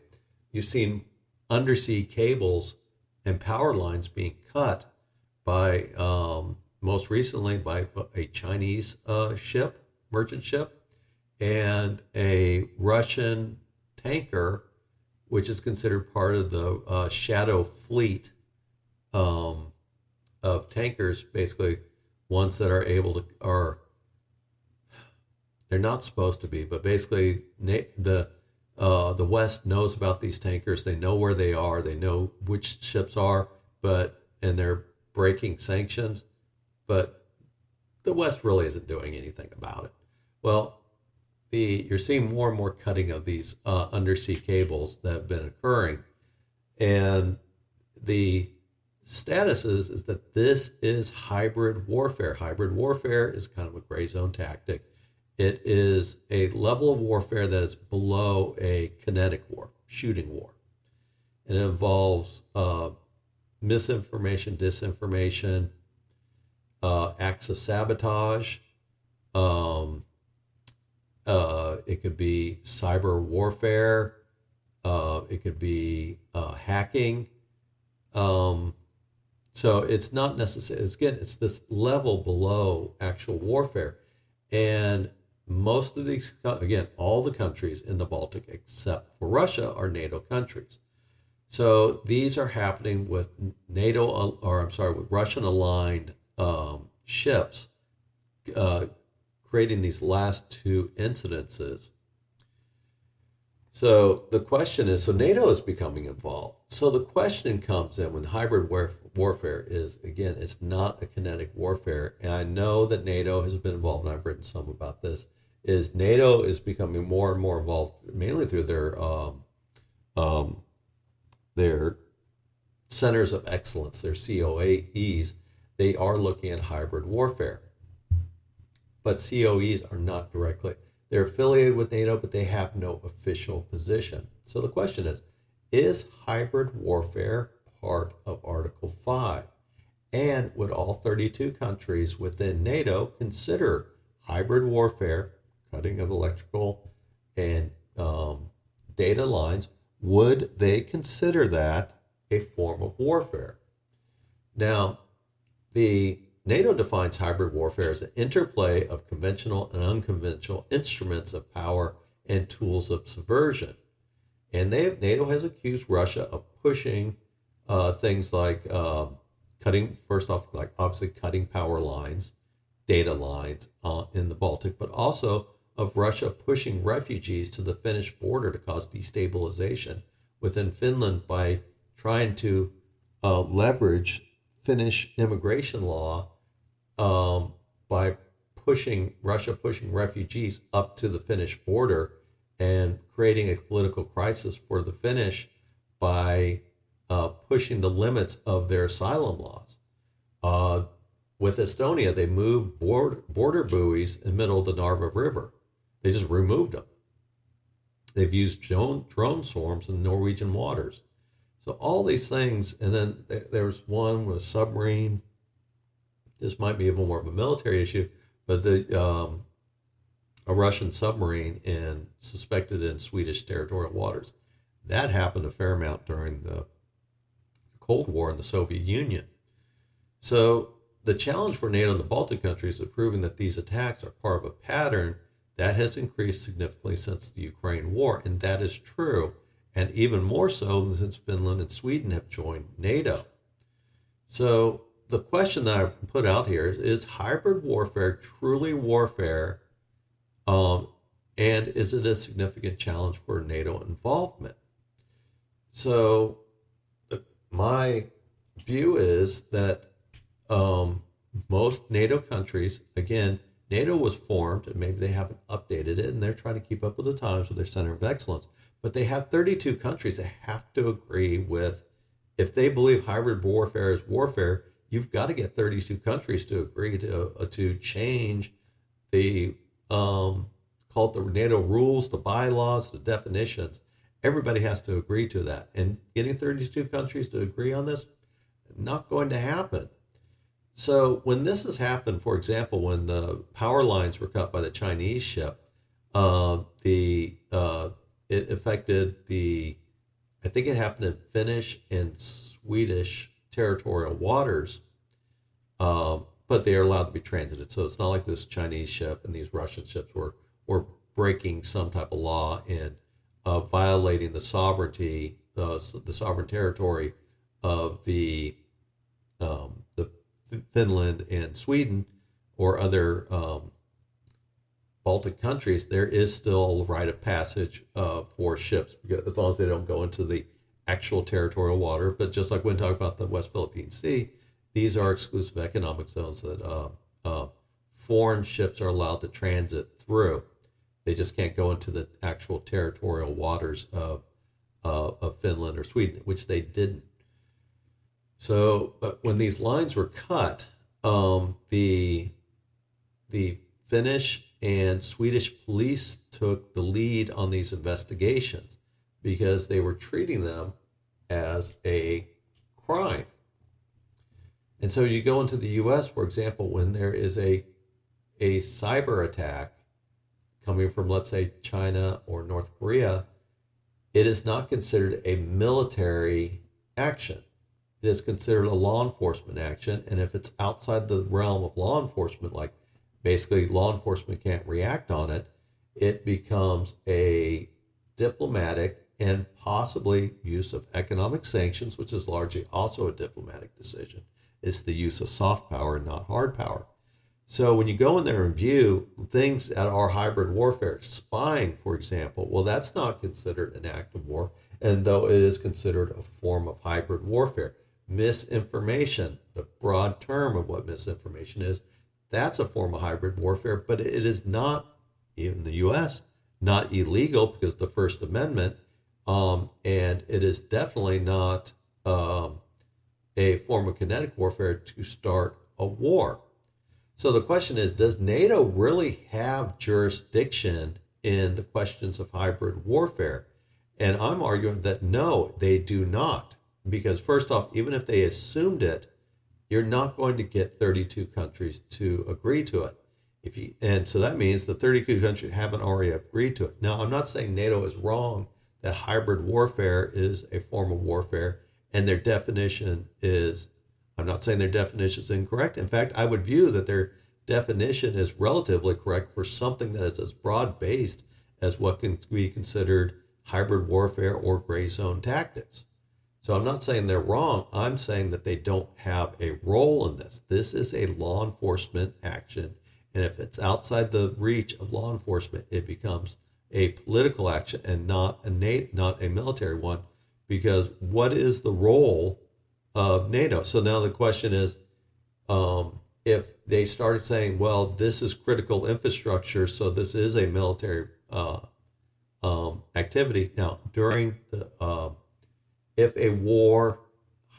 you've seen undersea cables and power lines being cut by, most recently, by a Chinese merchant ship, and a Russian tanker, which is considered part of the shadow fleet of tankers, basically ones that are able to, they're not supposed to be, but basically the West knows about these tankers. They know where they are. They know which ships are, and they're breaking sanctions, but the West really isn't doing anything about it. Well, you're seeing more and more cutting of these undersea cables that have been occurring, and the status is that this is hybrid warfare. Hybrid warfare is kind of a gray zone tactic. It is a level of warfare that is below a kinetic war, shooting war. And it involves misinformation, disinformation, acts of sabotage. It could be cyber warfare. It could be hacking. So it's not necessarily, it's this level below actual warfare. And most of these, again, all the countries in the Baltic except for Russia are NATO countries. So these are happening with with Russian aligned ships, creating these last two incidences. So the question is, so NATO is becoming involved. So the question comes in when hybrid warfare is, again, it's not a kinetic warfare. And I know that NATO has been involved, and I've written some about this, is NATO is becoming more and more involved, mainly through their centers of excellence, their COAEs. They are looking at hybrid warfare. But COEs are not directly, they're affiliated with NATO, but they have no official position. So the question is hybrid warfare part of Article 5? And would all 32 countries within NATO consider hybrid warfare, cutting of electrical and data lines, would they consider that a form of warfare? Now, the NATO defines hybrid warfare as an interplay of conventional and unconventional instruments of power and tools of subversion. And NATO has accused Russia of pushing things like cutting, first off, like obviously cutting power lines, data lines in the Baltic, but also of Russia pushing refugees to the Finnish border to cause destabilization within Finland by trying to leverage Finnish immigration law by Russia pushing refugees up to the Finnish border and creating a political crisis for the Finnish by pushing the limits of their asylum laws. With Estonia, they moved border buoys in the middle of the Narva River. They just removed them. They've used drone swarms in Norwegian waters. So all these things, and then there's one with a submarine. This might be even more of a military issue, but a Russian submarine suspected in Swedish territorial waters. That happened a fair amount during the Cold War in the Soviet Union. So the challenge for NATO and the Baltic countries is proving that these attacks are part of a pattern that has increased significantly since the Ukraine war, and that is true, and even more so since Finland and Sweden have joined NATO. So the question that I put out here is hybrid warfare truly warfare, and is it a significant challenge for NATO involvement? So my view is that most NATO countries, again, NATO was formed, and maybe they haven't updated it, and they're trying to keep up with the times with their Center of Excellence, but they have 32 countries that have to agree with, if they believe hybrid warfare is warfare, you've got to get 32 countries to agree to change the, call it the NATO rules, the bylaws, the definitions. Everybody has to agree to that. And getting 32 countries to agree on this, not going to happen. So when this has happened, for example, when the power lines were cut by the Chinese ship, it affected I think it happened in Finnish and Swedish territorial waters, but they are allowed to be transited. So it's not like this Chinese ship and these Russian ships were breaking some type of law and violating the sovereignty, the sovereign territory of the Finland and Sweden or other Baltic countries. There is still a rite of passage for ships, because as long as they don't go into the actual territorial water. But just like when we talk about the West Philippine Sea, these are exclusive economic zones that foreign ships are allowed to transit through. They just can't go into the actual territorial waters of Finland or Sweden, which they didn't. So, but when these lines were cut, the Finnish and Swedish police took the lead on these investigations because they were treating them as a crime. And so you go into the U.S., for example, when there is a cyber attack coming from, let's say, China or North Korea, it is not considered a military action. It is considered a law enforcement action. And if it's outside the realm of law enforcement, like basically law enforcement can't react on it, it becomes a diplomatic and possibly use of economic sanctions, which is largely also a diplomatic decision. It's the use of soft power, not hard power. So when you go in there and view things that are hybrid warfare, spying, for example, well, that's not considered an act of war, and though it is considered a form of hybrid warfare. Misinformation, the broad term of what misinformation is, that's a form of hybrid warfare, but it is not, in the U.S., not illegal because of the First Amendment, and it is definitely not a form of kinetic warfare to start a war. So the question is, does NATO really have jurisdiction in the questions of hybrid warfare? And I'm arguing that no, they do not. Because first off, even if they assumed it, you're not going to get 32 countries to agree to it. And so that means the 32 countries haven't already agreed to it. Now, I'm not saying NATO is wrong that hybrid warfare is a form of warfare, and their definition is, I'm not saying their definition is incorrect. In fact, I would view that their definition is relatively correct for something that is as broad-based as what can be considered hybrid warfare or gray zone tactics. So I'm not saying they're wrong. I'm saying that they don't have a role in this. This is a law enforcement action. And if it's outside the reach of law enforcement, it becomes a political action and not a military one. Because what is the role of NATO? So now the question is, if they started saying, well, this is critical infrastructure, so this is a military activity. Now, during the if a war,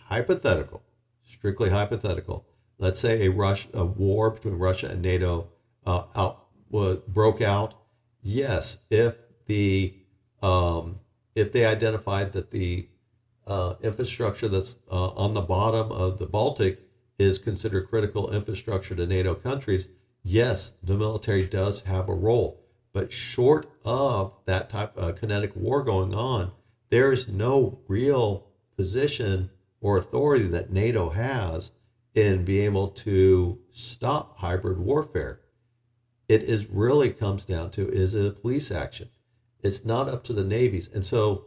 hypothetical, strictly hypothetical, let's say a war between Russia and NATO broke out, yes, if they identified that the infrastructure that's on the bottom of the Baltic is considered critical infrastructure to NATO countries, yes, the military does have a role. But short of that type of kinetic war going on, there is no real position or authority that NATO has in being able to stop hybrid warfare. It is really comes down to, is it a police action? It's not up to the navies. And so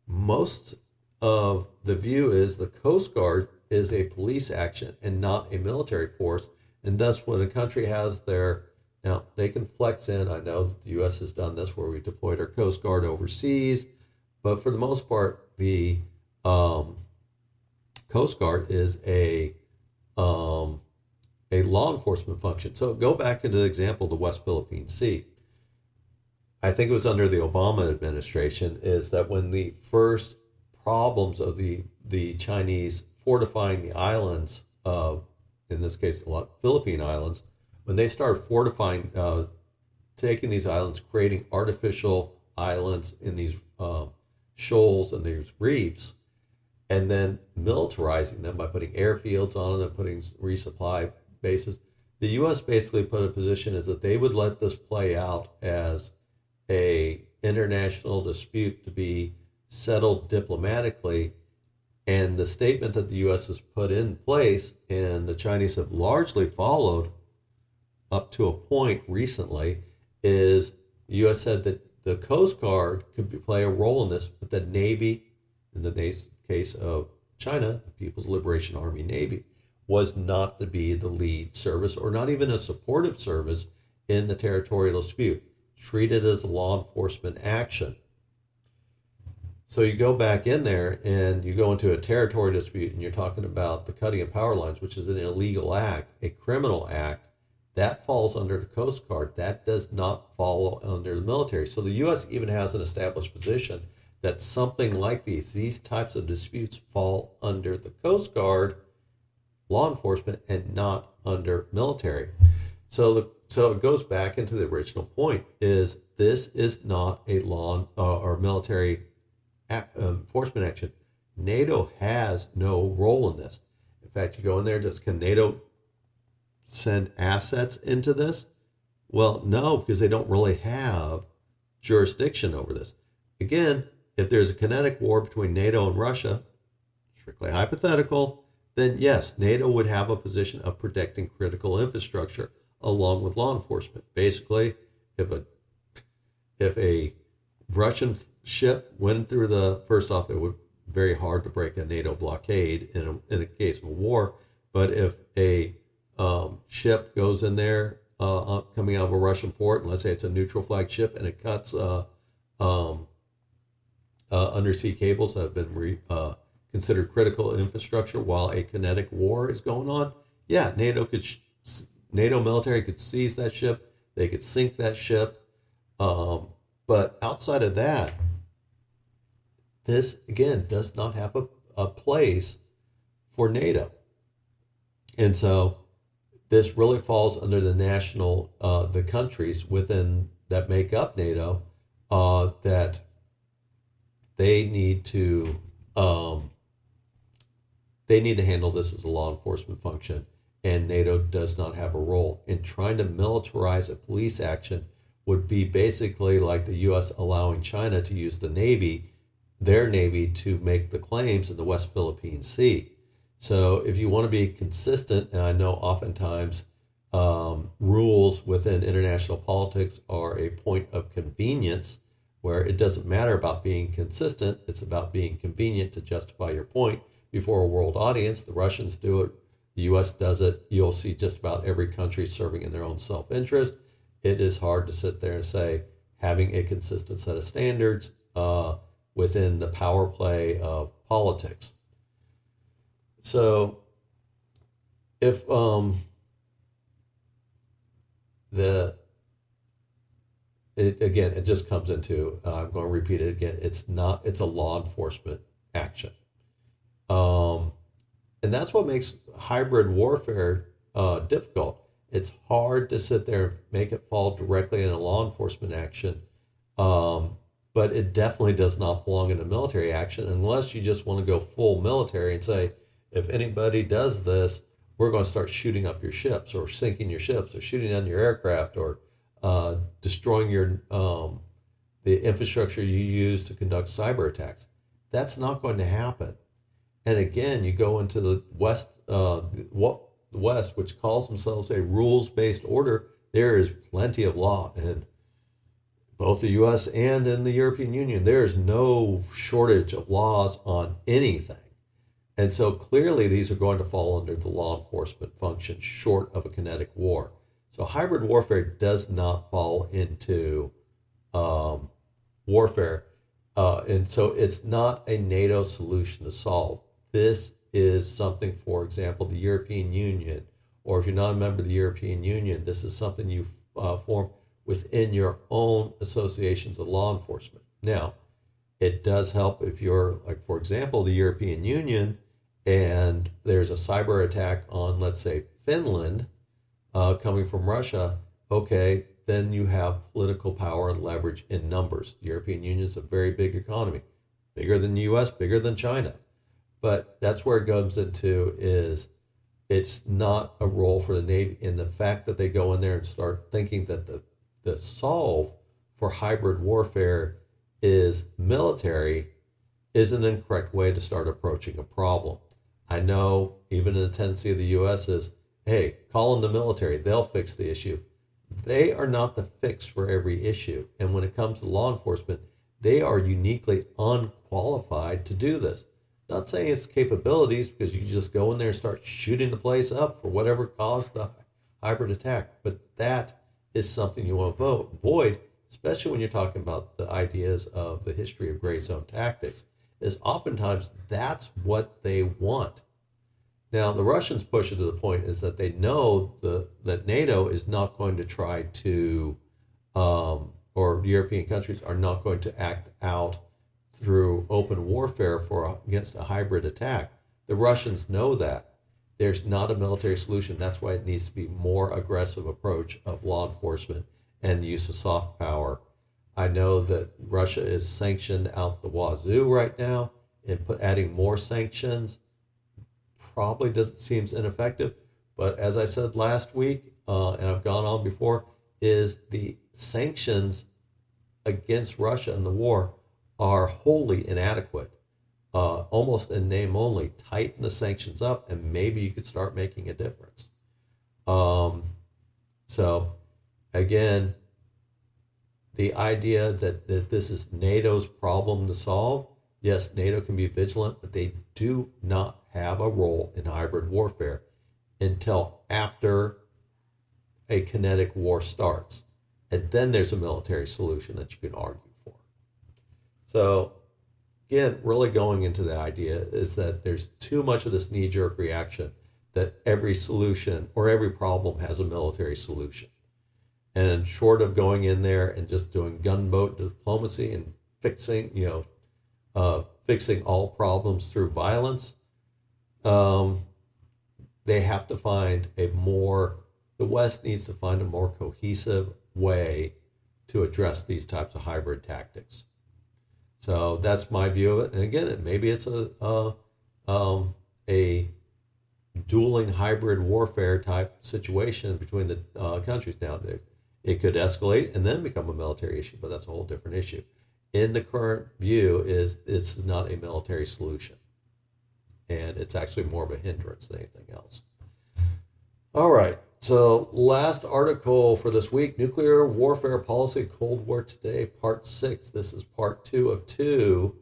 most of the view is the Coast Guard is a police action and not a military force. And thus when a country has now they can flex in. I know that the U.S. has done this where we deployed our Coast Guard overseas. But for the most part, the Coast Guard is a law enforcement function. So go back into the example of the West Philippine Sea. I think it was under the Obama administration, is that when the first problems of the Chinese fortifying the islands, in this case, a lot Philippine islands, when they started fortifying, taking these islands, creating artificial islands in these shoals and these reefs, and then militarizing them by putting airfields on them and putting resupply bases. The U.S. basically put a position is that they would let this play out as a international dispute to be settled diplomatically. And the statement that the U.S. has put in place, and the Chinese have largely followed up to a point recently, is the U.S. said that the Coast Guard could play a role in this, but the Navy, in the case of China, the People's Liberation Army Navy, was not to be the lead service or not even a supportive service in the territorial dispute, treated as a law enforcement action. So you go back in there and you go into a territorial dispute and you're talking about the cutting of power lines, which is an illegal act, a criminal act. That falls under the Coast Guard. That does not fall under the military. So the U.S. even has an established position that something like these types of disputes fall under the Coast Guard, law enforcement, and not under military. So it goes back into the original point, is this is not a law or military enforcement action. NATO has no role in this. In fact, you go in there, can NATO send assets into this? Well, no, because they don't really have jurisdiction over this. Again, if there's a kinetic war between NATO and Russia, strictly hypothetical, then yes, NATO would have a position of protecting critical infrastructure along with law enforcement. Basically, if a Russian ship went through first off, it would be very hard to break a NATO blockade in a case of a war. But if a ship goes in there coming out of a Russian port, and let's say it's a neutral flag ship, and it cuts undersea cables that have been considered critical infrastructure while a kinetic war is going on, yeah, NATO military could seize that ship. They could sink that ship. But outside of that, this again does not have a place for NATO. And so this really falls under the the countries within that make up NATO that they need to handle this as a law enforcement function, and NATO does not have a role. In trying to militarize a police action would be basically like the U.S. allowing China to use their Navy, to make the claims in the West Philippine Sea. So if you want to be consistent, and I know oftentimes rules within international politics are a point of convenience, where it doesn't matter about being consistent, it's about being convenient to justify your point before a world audience. The Russians do it, the U.S. does it. You'll see just about every country serving in their own self-interest. It is hard to sit there and say having a consistent set of standards within the power play of politics. So if it just comes into, I'm going to repeat it again, it's a law enforcement action. And that's what makes hybrid warfare difficult. It's hard to sit there and make it fall directly in a law enforcement action, but it definitely does not belong in a military action unless you just want to go full military and say, if anybody does this, we're going to start shooting up your ships or sinking your ships or shooting down your aircraft or destroying the infrastructure you use to conduct cyber attacks. That's not going to happen. And again, you go into the West, which calls themselves a rules-based order. There is plenty of law in both the U.S. and in the European Union. There is no shortage of laws on anything. And so clearly these are going to fall under the law enforcement function short of a kinetic war. So hybrid warfare does not fall into warfare. And so it's not a NATO solution to solve. This is something, for example, the European Union, or if you're not a member of the European Union, this is something you form within your own associations of law enforcement. Now, it does help if you're, like, for example, the European Union, and there's a cyber attack on, let's say, Finland, coming from Russia. Okay, then you have political power and leverage in numbers. The European Union is a very big economy, bigger than the U.S., bigger than China. But that's where it comes into is it's not a role for the Navy. And the fact that they go in there and start thinking that the solve for hybrid warfare is military is an incorrect way to start approaching a problem. I know even the tendency of the U.S. is, hey, call in the military, they'll fix the issue. They are not the fix for every issue. And when it comes to law enforcement, they are uniquely unqualified to do this. Not saying it's capabilities, because you just go in there and start shooting the place up for whatever caused the hybrid attack. But that is something you want to avoid, especially when you're talking about the ideas of the history of gray zone tactics, is oftentimes that's what they want. Now, the Russians push it to the point is that they know that NATO is not going to try to, or European countries are not going to act out through open warfare against a hybrid attack. The Russians know that. There's not a military solution. That's why it needs to be more aggressive approach of law enforcement and the use of soft power. I know that Russia is sanctioned out the wazoo right now, and adding more sanctions probably seems ineffective. But as I said last week, and I've gone on before, is the sanctions against Russia in the war are wholly inadequate, almost in name only. Tighten the sanctions up and maybe you could start making a difference. So again, the idea that this is NATO's problem to solve, yes, NATO can be vigilant, but they do not have a role in hybrid warfare until after a kinetic war starts. And then there's a military solution that you can argue for. So, again, really going into the idea is that there's too much of this knee-jerk reaction that every solution or every problem has a military solution. And short of going in there and just doing gunboat diplomacy and fixing all problems through violence, they have to find the West needs to find a more cohesive way to address these types of hybrid tactics. So that's my view of it. And again, maybe it's a dueling hybrid warfare type situation between the countries now. It could escalate and then become a military issue, but that's a whole different issue. In the current view is it's not a military solution. And it's actually more of a hindrance than anything else. All right. So last article for this week, Nuclear Warfare Policy, Cold War Today, Part 6. This is Part 2 of 2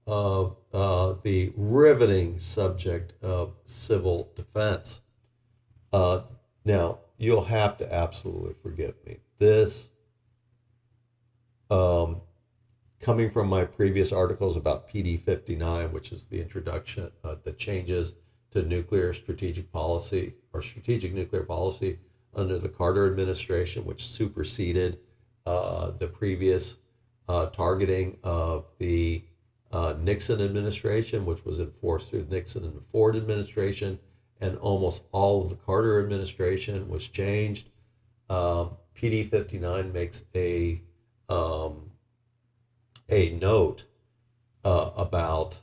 of the riveting subject of civil defense. Now, you'll have to absolutely forgive me. This, coming from my previous articles about PD 59, which is the introduction, the changes to nuclear strategic policy or strategic nuclear policy under the Carter administration, which superseded the previous targeting of the Nixon administration, which was enforced through Nixon and the Ford administration, and almost all of the Carter administration was changed. PD 59 makes a note about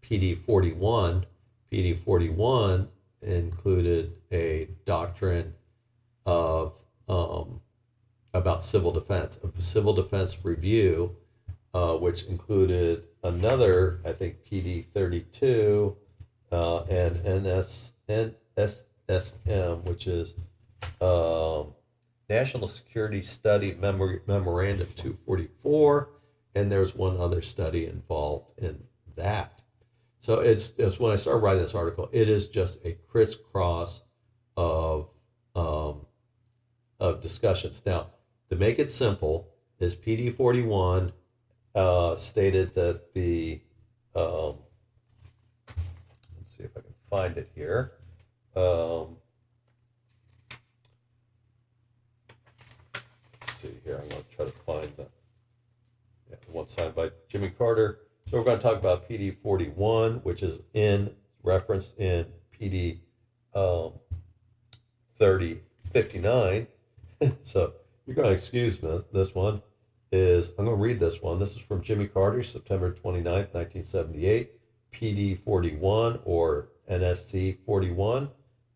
PD 41. PD 41 included a doctrine of about civil defense, a civil defense review, which included another, I think, PD 32 and NSSM, which is National Security Study Memorandum 244, and there's one other study involved in that. So it's when I started writing this article, it is just a crisscross of discussions. Now, to make it simple, is PD 41 stated that the let's see if I can find it here. Let's see here. I'm going to try to find the one signed by Jimmy Carter. So we're going to talk about PD 41, which is referenced in PD 59. So you're going to excuse me. This one I'm going to read this one. This is from Jimmy Carter, September 29th, 1978. PD 41 or NSC 41.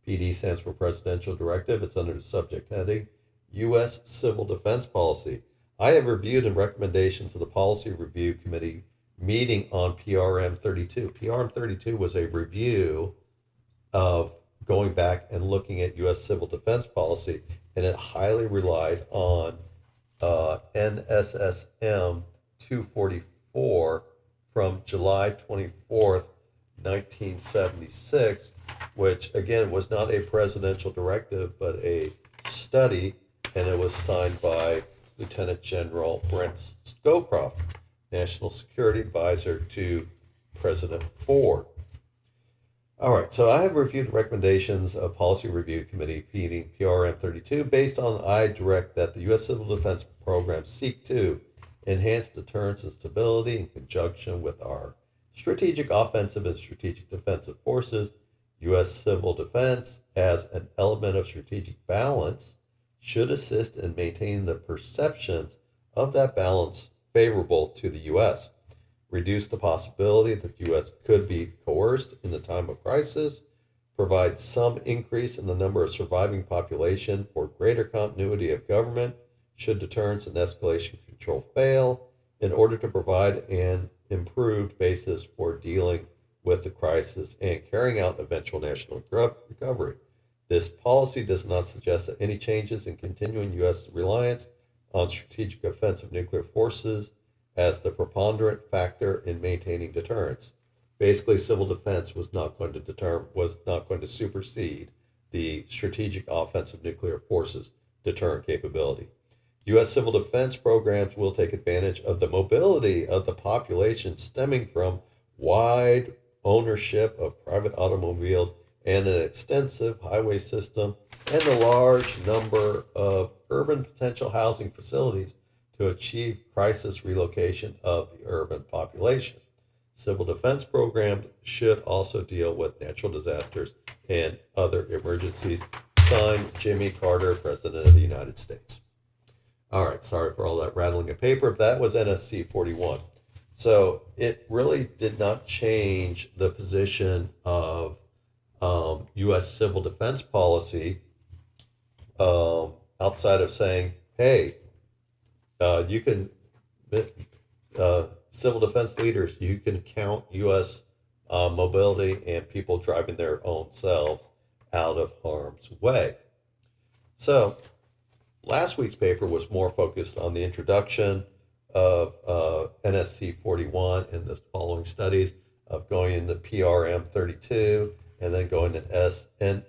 PD stands for Presidential Directive. It's under the subject heading, U.S. Civil Defense Policy. I have reviewed and recommendations of the Policy Review Committee meeting on PRM 32. PRM 32 was a review of going back and looking at U.S. civil defense policy, and it highly relied on NSSM 244 from July 24th, 1976, which again was not a presidential directive, but a study, and it was signed by Lieutenant General Brent Scowcroft, National Security Advisor to President Ford. All right, so I have reviewed recommendations of Policy Review Committee meeting PRM 32 based on I direct that the U.S. Civil Defense programs seek to enhance deterrence and stability in conjunction with our strategic offensive and strategic defensive forces. U.S. civil defense as an element of strategic balance should assist in maintaining the perceptions of that balance favorable to the U.S., reduce the possibility that the U.S. could be coerced in the time of crisis, provide some increase in the number of surviving population for greater continuity of government should deterrence and escalation control fail, in order to provide an improved basis for dealing with the crisis and carrying out eventual national recovery. This policy does not suggest that any changes in continuing U.S. reliance on strategic offensive nuclear forces as the preponderant factor in maintaining deterrence. Basically, civil defense was not going to supersede the strategic offensive nuclear forces deterrent capability. U.S. civil defense programs will take advantage of the mobility of the population stemming from wide ownership of private automobiles and an extensive highway system and the large number of urban potential housing facilities to achieve crisis relocation of the urban population. Civil defense programs should also deal with natural disasters and other emergencies. Signed, Jimmy Carter, President of the United States. All right, sorry for all that rattling of paper. That was NSC 41. So it really did not change the position of U.S. civil defense policy outside of saying, hey, you can, civil defense leaders, you can count U.S. Mobility and people driving their own selves out of harm's way. So last week's paper was more focused on the introduction of NSC 41 and the following studies of going into PRM 32 and then going to NSSM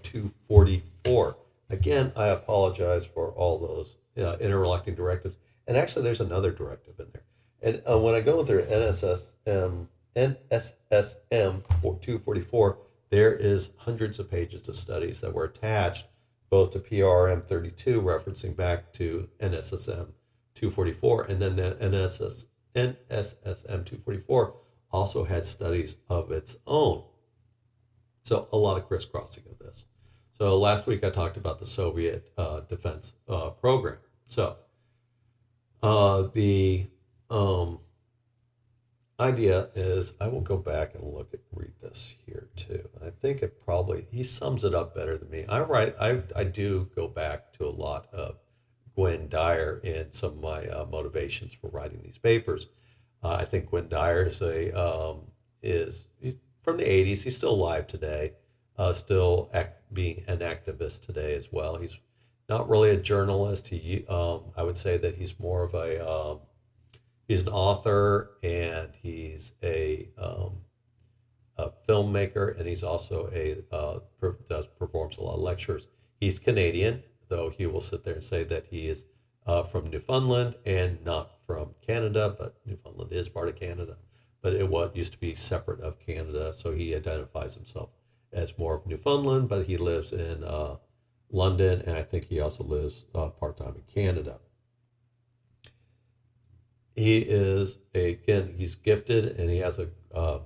244. Again, I apologize for all those interlocking directives. And actually, there's another directive in there. And when I go through NSSM 244, there is hundreds of pages of studies that were attached both to PRM 32, referencing back to NSSM 244, and then the NSSM 244 also had studies of its own. So a lot of crisscrossing of this. So last week I talked about the Soviet defense program. So the idea is, I will go back and read this here too. I think he sums it up better than me. I do go back to a lot of Gwen Dyer in some of my motivations for writing these papers. I think Gwen Dyer is from the 80s. He's still alive today, being an activist today as well. He's not really a journalist. I would say that he's more of he's an author, and he's a filmmaker, and he's also performs a lot of lectures. He's Canadian, though he will sit there and say that he is from Newfoundland and not from Canada, but Newfoundland is part of Canada. But it used to be separate of Canada, so he identifies himself as more of Newfoundland, but he lives in London, and I think he also lives part-time in Canada. He is, he's gifted, and he has a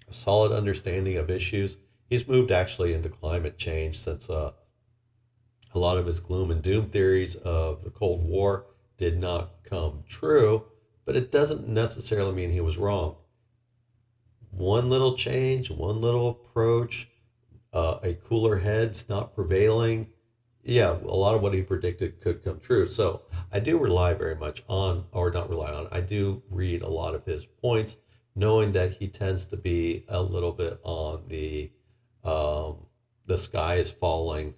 solid understanding of issues. He's moved actually into climate change since a lot of his gloom and doom theories of the Cold War did not come true, but it doesn't necessarily mean he was wrong. One little change, one little approach, a cooler head's not prevailing. Yeah, a lot of what he predicted could come true. So I do rely very much on, or not rely on, I do read a lot of his points, knowing that he tends to be a little bit on the sky is falling,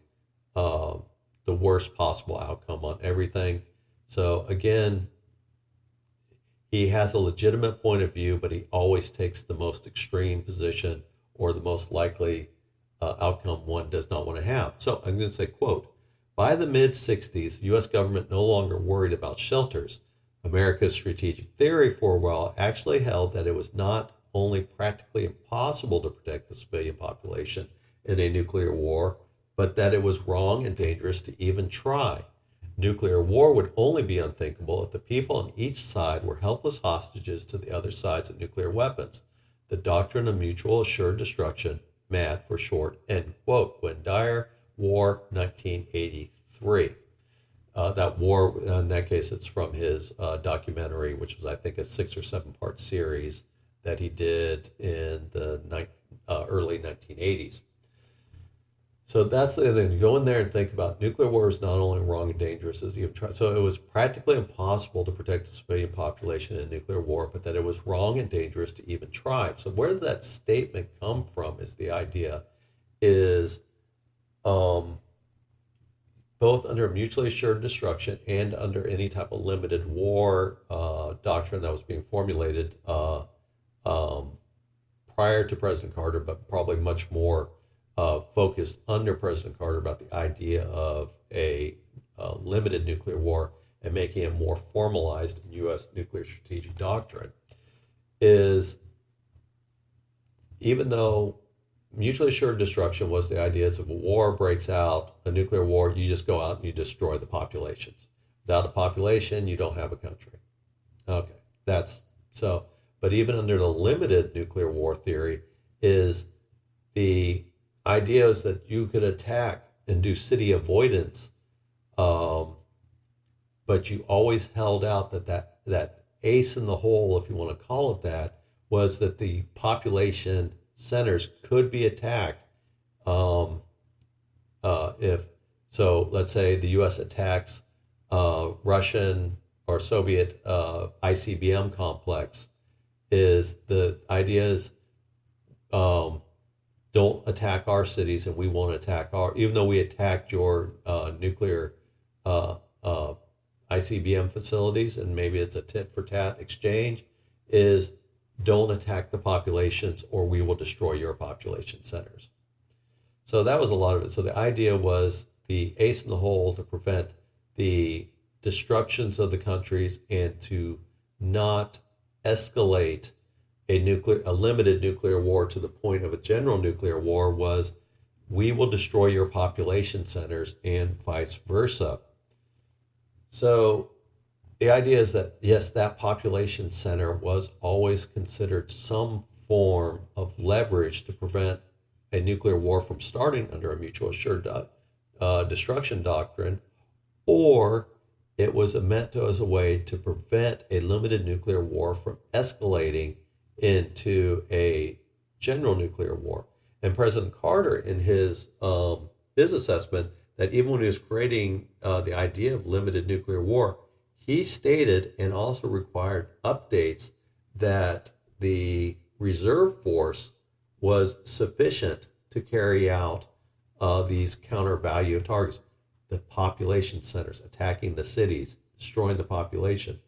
the worst possible outcome on everything. So again, he has a legitimate point of view, but he always takes the most extreme position or the most likely outcome one does not want to have. So I'm going to say, quote, by the mid-60s, the U.S. government no longer worried about shelters. America's strategic theory for a while actually held that it was not only practically impossible to protect the civilian population in a nuclear war, but that it was wrong and dangerous to even try. Nuclear war would only be unthinkable if the people on each side were helpless hostages to the other side's nuclear weapons. The doctrine of mutual assured destruction, MAD for short, end quote. Gwen Dyer, War, 1983. That war, in that case, it's from his documentary, which was, I think, a 6 or 7 part series that he did in the early 1980s. So that's the thing. You go in there and think about nuclear war is not only wrong and dangerous as you try. So it was practically impossible to protect the civilian population in nuclear war, but that it was wrong and dangerous to even try. So where does that statement come from? Is the idea is both under mutually assured destruction and under any type of limited war doctrine that was being formulated prior to President Carter, but probably much more focused under President Carter about the idea of a limited nuclear war and making it more formalized in U.S. nuclear strategic doctrine, is even though mutually assured destruction was the idea is if a war breaks out, a nuclear war, you just go out and you destroy the populations. Without a population, you don't have a country. Okay, that's so. But even under the limited nuclear war theory, is the idea is that you could attack and do city avoidance, but you always held out that ace in the hole, if you want to call it that, was that the population centers could be attacked if so. Let's say the U.S. attacks Russian or Soviet ICBM complex. Is the idea is don't attack our cities and we won't attack even though we attacked your nuclear ICBM facilities, and maybe it's a tit for tat exchange, is don't attack the populations or we will destroy your population centers. So that was a lot of it. So the idea was the ace in the hole to prevent the destructions of the countries and to not escalate a limited nuclear war to the point of a general nuclear war was we will destroy your population centers and vice versa. So the idea is that, yes, that population center was always considered some form of leverage to prevent a nuclear war from starting under a mutual assured destruction doctrine, or it was meant to as a way to prevent a limited nuclear war from escalating into a general nuclear war. And President Carter, in his assessment, that even when he was creating the idea of limited nuclear war, he stated and also required updates that the reserve force was sufficient to carry out these counter value targets. The population centers, attacking the cities, destroying the population.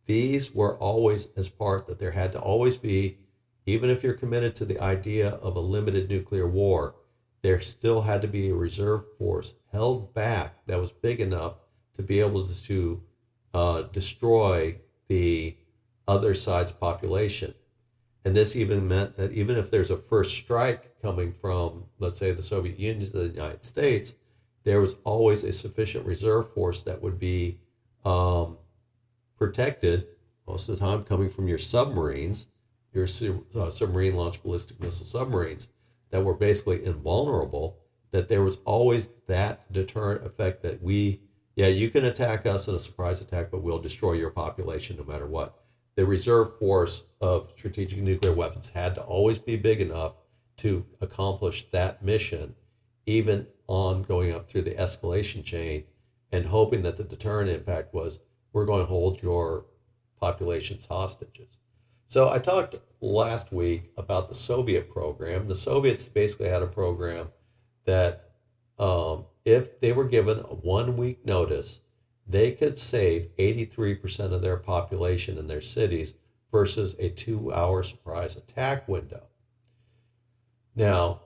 These were always as part that there had to always be, even if you're committed to the idea of a limited nuclear war, there still had to be a reserve force held back that was big enough to be able to destroy the other side's population. And this even meant that even if there's a first strike coming from, let's say, the Soviet Union to the United States, there was always a sufficient reserve force that would be protected, most of the time coming from your submarines, your submarine launched ballistic missile submarines that were basically invulnerable, that there was always that deterrent effect that you can attack us in a surprise attack, but we'll destroy your population no matter what. The reserve force of strategic nuclear weapons had to always be big enough to accomplish that mission, even on going up through the escalation chain and hoping that the deterrent impact was we're going to hold your populations hostages. So I talked last week about the Soviet program. The Soviets basically had a program that if they were given a 1 week notice, they could save 83% of their population in their cities versus a 2-hour surprise attack window. Now,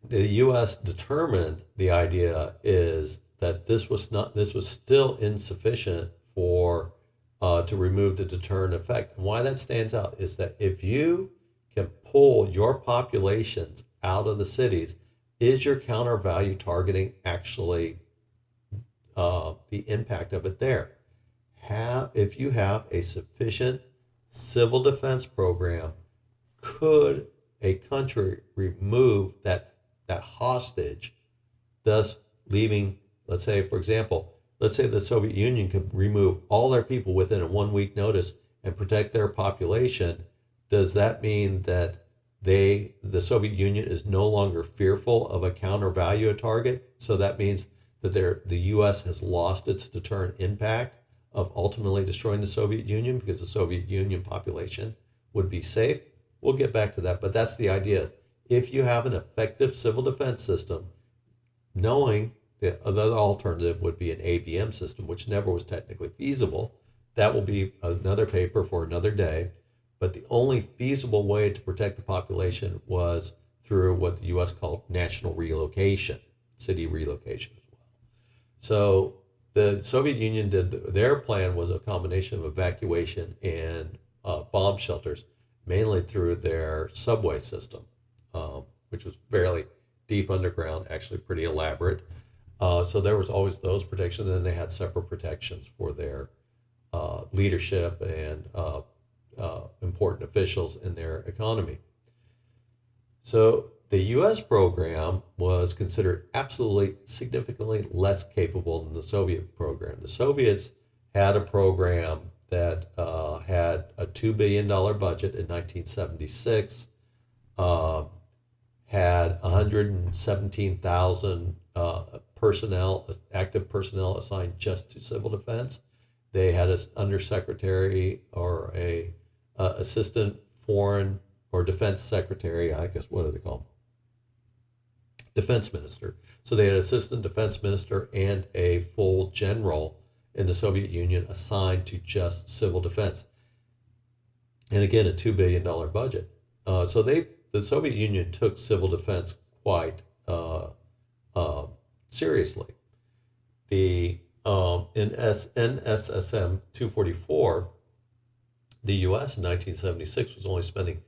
the U.S. determined the idea is that this was still insufficient for to remove the deterrent effect. And why that stands out is that if you can pull your populations out of the cities, is your counter value targeting actually the impact of it there? If you have a sufficient civil defense program, could a country remove that hostage, thus leaving, let's say, for example, let's say the Soviet Union could remove all their people within a 1 week notice and protect their population. Does that mean that the Soviet Union is no longer fearful of a counter value target? So that means that the U.S. has lost its deterrent impact of ultimately destroying the Soviet Union because the Soviet Union population would be safe. We'll get back to that, but that's the idea. If you have an effective civil defense system, knowing the other alternative would be an ABM system, which never was technically feasible. That will be another paper for another day. But the only feasible way to protect the population was through what the U.S. called national relocation, city relocation as well. So the Soviet Union their plan was a combination of evacuation and bomb shelters, mainly through their subway system, which was fairly deep underground, actually pretty elaborate. So there was always those protections, and then they had separate protections for their leadership and important officials in their economy. So the U.S. program was considered absolutely significantly less capable than the Soviet program. The Soviets had a program that had a $2 billion budget in 1976, had 117,000 active personnel assigned just to civil defense. They had an undersecretary or a assistant foreign or defense secretary, I guess, what do they call them? Defense minister. So they had an assistant defense minister and a full general in the Soviet Union assigned to just civil defense. And again, a $2 billion budget. So the Soviet Union took civil defense quite seriously. In NSSM 244, the U.S. in 1976 was only spending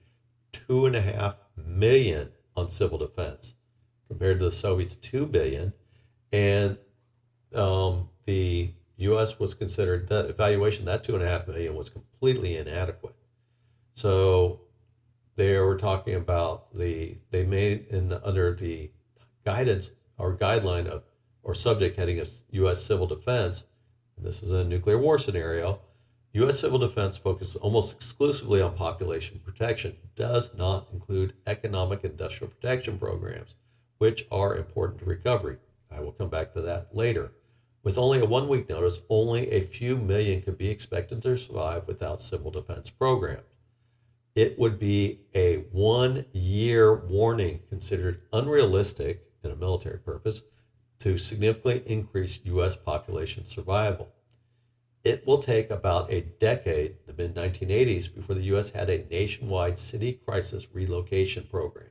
$2.5 million on civil defense, compared to the Soviets' $2 billion, and the U.S. was considered that evaluation, that $2.5 million was completely inadequate. So they were talking about they made under the guidance or guideline of or subject heading of U.S. civil defense, and this is a nuclear war scenario. U.S. civil defense focuses almost exclusively on population protection, does not include economic industrial protection programs, which are important to recovery. I will come back to that later. With only a 1 week notice, only a few million could be expected to survive without civil defense programs. It would be a 1 year warning considered unrealistic in a military purpose to significantly increase U.S. population survival. It will take about a decade, the mid-1980s, before the U.S. had a nationwide city crisis relocation program.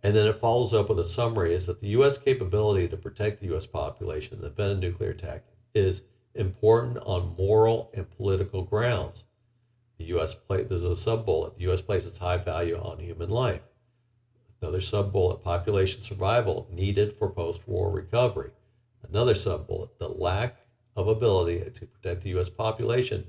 And then it follows up with a summary is that the U.S. capability to protect the U.S. population in the event of nuclear attack is important on moral and political grounds. The U.S. there's a sub-bullet. The U.S. places high value on human life. Another sub-bullet, population survival needed for post-war recovery. Another sub-bullet, the lack of ability to protect the U.S. population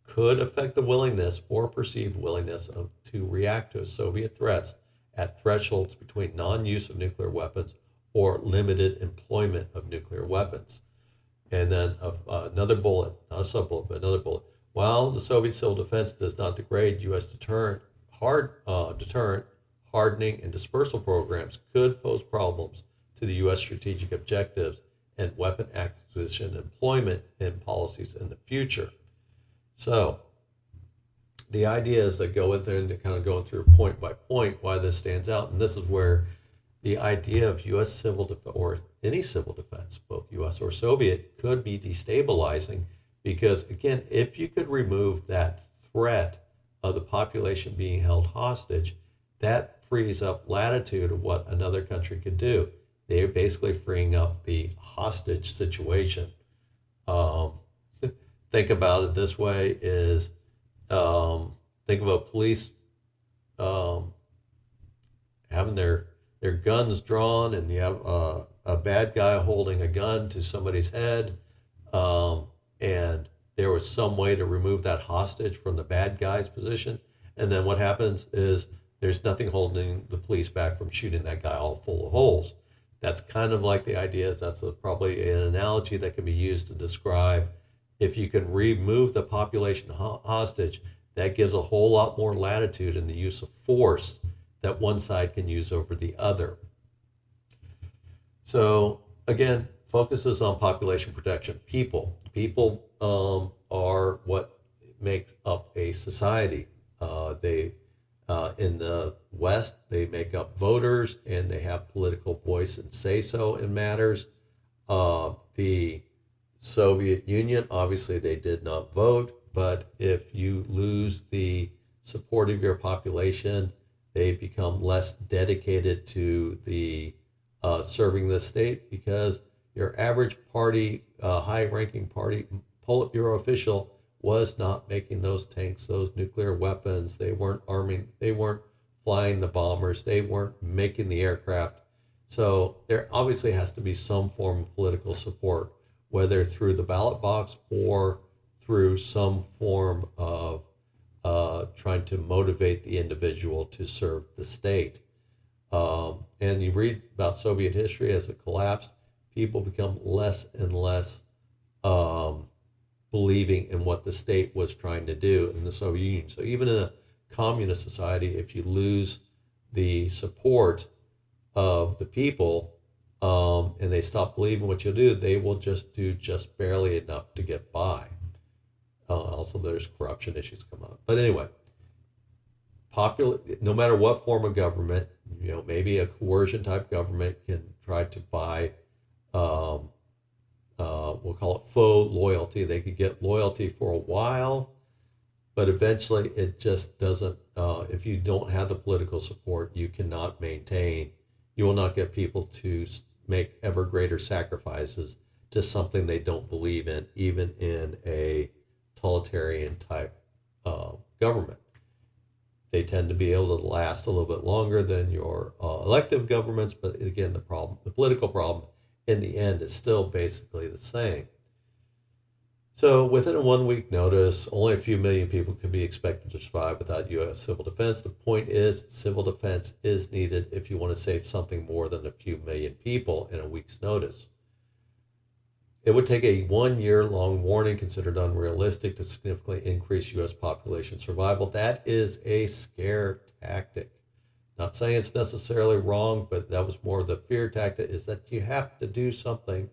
could affect the willingness or perceived willingness to react to Soviet threats at thresholds between non-use of nuclear weapons or limited employment of nuclear weapons. And then another bullet, not a sub-bullet, but another bullet. While the Soviet civil defense does not degrade U.S. deterrent, hardening, and dispersal programs could pose problems to the U.S. strategic objectives and weapon acquisition employment and policies in the future. So the idea is that go in there and kind of going through point by point why this stands out. And this is where the idea of U.S. civil defense or any civil defense, both U.S. or Soviet, could be destabilizing because, again, if you could remove that threat of the population being held hostage, that frees up latitude of what another country could do. They're basically freeing up the hostage situation. Think about it this way is, think of a police having their guns drawn and you have a bad guy holding a gun to somebody's head, and there was some way to remove that hostage from the bad guy's position. And then what happens is there's nothing holding the police back from shooting that guy all full of holes. That's kind of like the idea is that's probably an analogy that can be used to describe if you can remove the population hostage, that gives a whole lot more latitude in the use of force that one side can use over the other. So again, focuses on population protection. People are what makes up a society. In the West, they make up voters and they have political voice and say-so in matters. The Soviet Union, obviously, they did not vote, but if you lose the support of your population, they become less dedicated to the serving the state, because your average party, high-ranking party Politburo official was not making those tanks, those nuclear weapons. They weren't arming, they weren't flying the bombers, they weren't making the aircraft. So there obviously has to be some form of political support, whether through the ballot box or through some form of trying to motivate the individual to serve the state. And you read about Soviet history as it collapsed, people become less and less believing in what the state was trying to do in the Soviet Union. So even in a communist society, if you lose the support of the people, and they stop believing what you'll do, they will just do just barely enough to get by. Also, there's corruption issues come up. But anyway, no matter what form of government, maybe a coercion type government can try to buy, we'll call it faux loyalty. They could get loyalty for a while, but eventually it just doesn't, if you don't have the political support, you cannot maintain, you will not get people to make ever greater sacrifices to something they don't believe in, even in a totalitarian type government. They tend to be able to last a little bit longer than your elective governments, but again, the political problem in the end is still basically the same. So within a 1 week notice, only a few million people can be expected to survive without U.S. civil defense. The point is, civil defense is needed if you want to save something more than a few million people in a week's notice. It would take a 1 year long warning considered unrealistic to significantly increase U.S. population survival. That is a scare tactic. Not saying it's necessarily wrong, but that was more of the fear tactic, is that you have to do something,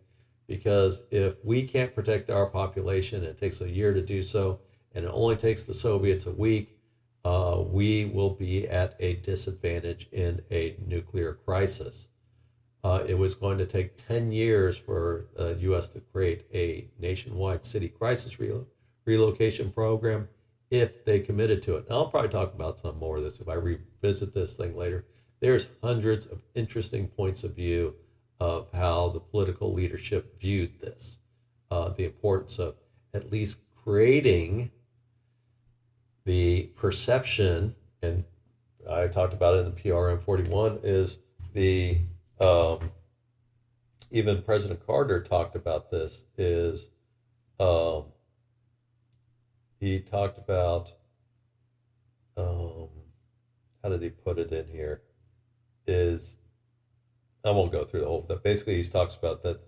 because if we can't protect our population, and it takes a year to do so, and it only takes the Soviets a week, we will be at a disadvantage in a nuclear crisis. It was going to take 10 years for the U.S. to create a nationwide city crisis relocation program if they committed to it. And I'll probably talk about some more of this if I revisit this thing later. There's hundreds of interesting points of view of how the political leadership viewed this. The importance of at least creating the perception, and I talked about it in the PRM 41, is the even President Carter talked about this, is he talked about, how did he put it in here, is, I won't go through the whole, but basically he talks about that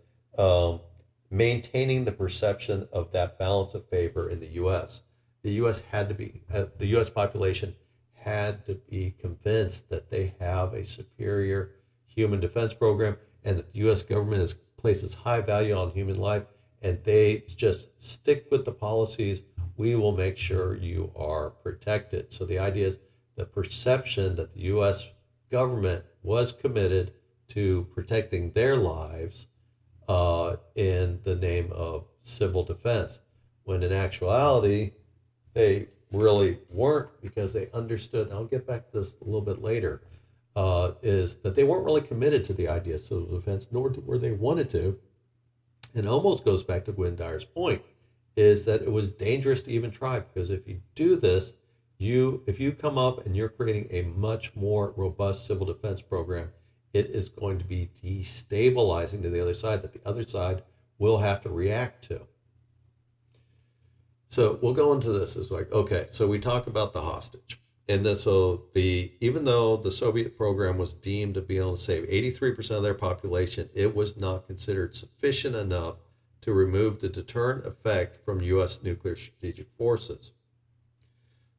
maintaining the perception of that balance of favor in the U.S. The U.S. had to be, the U.S. population had to be convinced that they have a superior human defense program, and that the U.S. government places high value on human life, and they just stick with the policies. We will make sure you are protected. So the idea is the perception that the U.S. government was committed to protecting their lives in the name of civil defense, when in actuality, they really weren't, because they understood, and I'll get back to this a little bit later, is that they weren't really committed to the idea of civil defense, nor were they wanted to. And it almost goes back to Gwen Dyer's point, is that it was dangerous to even try, because if you do this, if you come up and you're creating a much more robust civil defense program, it is going to be destabilizing to the other side, that the other side will have to react to. So we'll go into this as like, okay, so we talk about the hostage. And then, so even though the Soviet program was deemed to be able to save 83% of their population, it was not considered sufficient enough to remove the deterrent effect from U.S. nuclear strategic forces.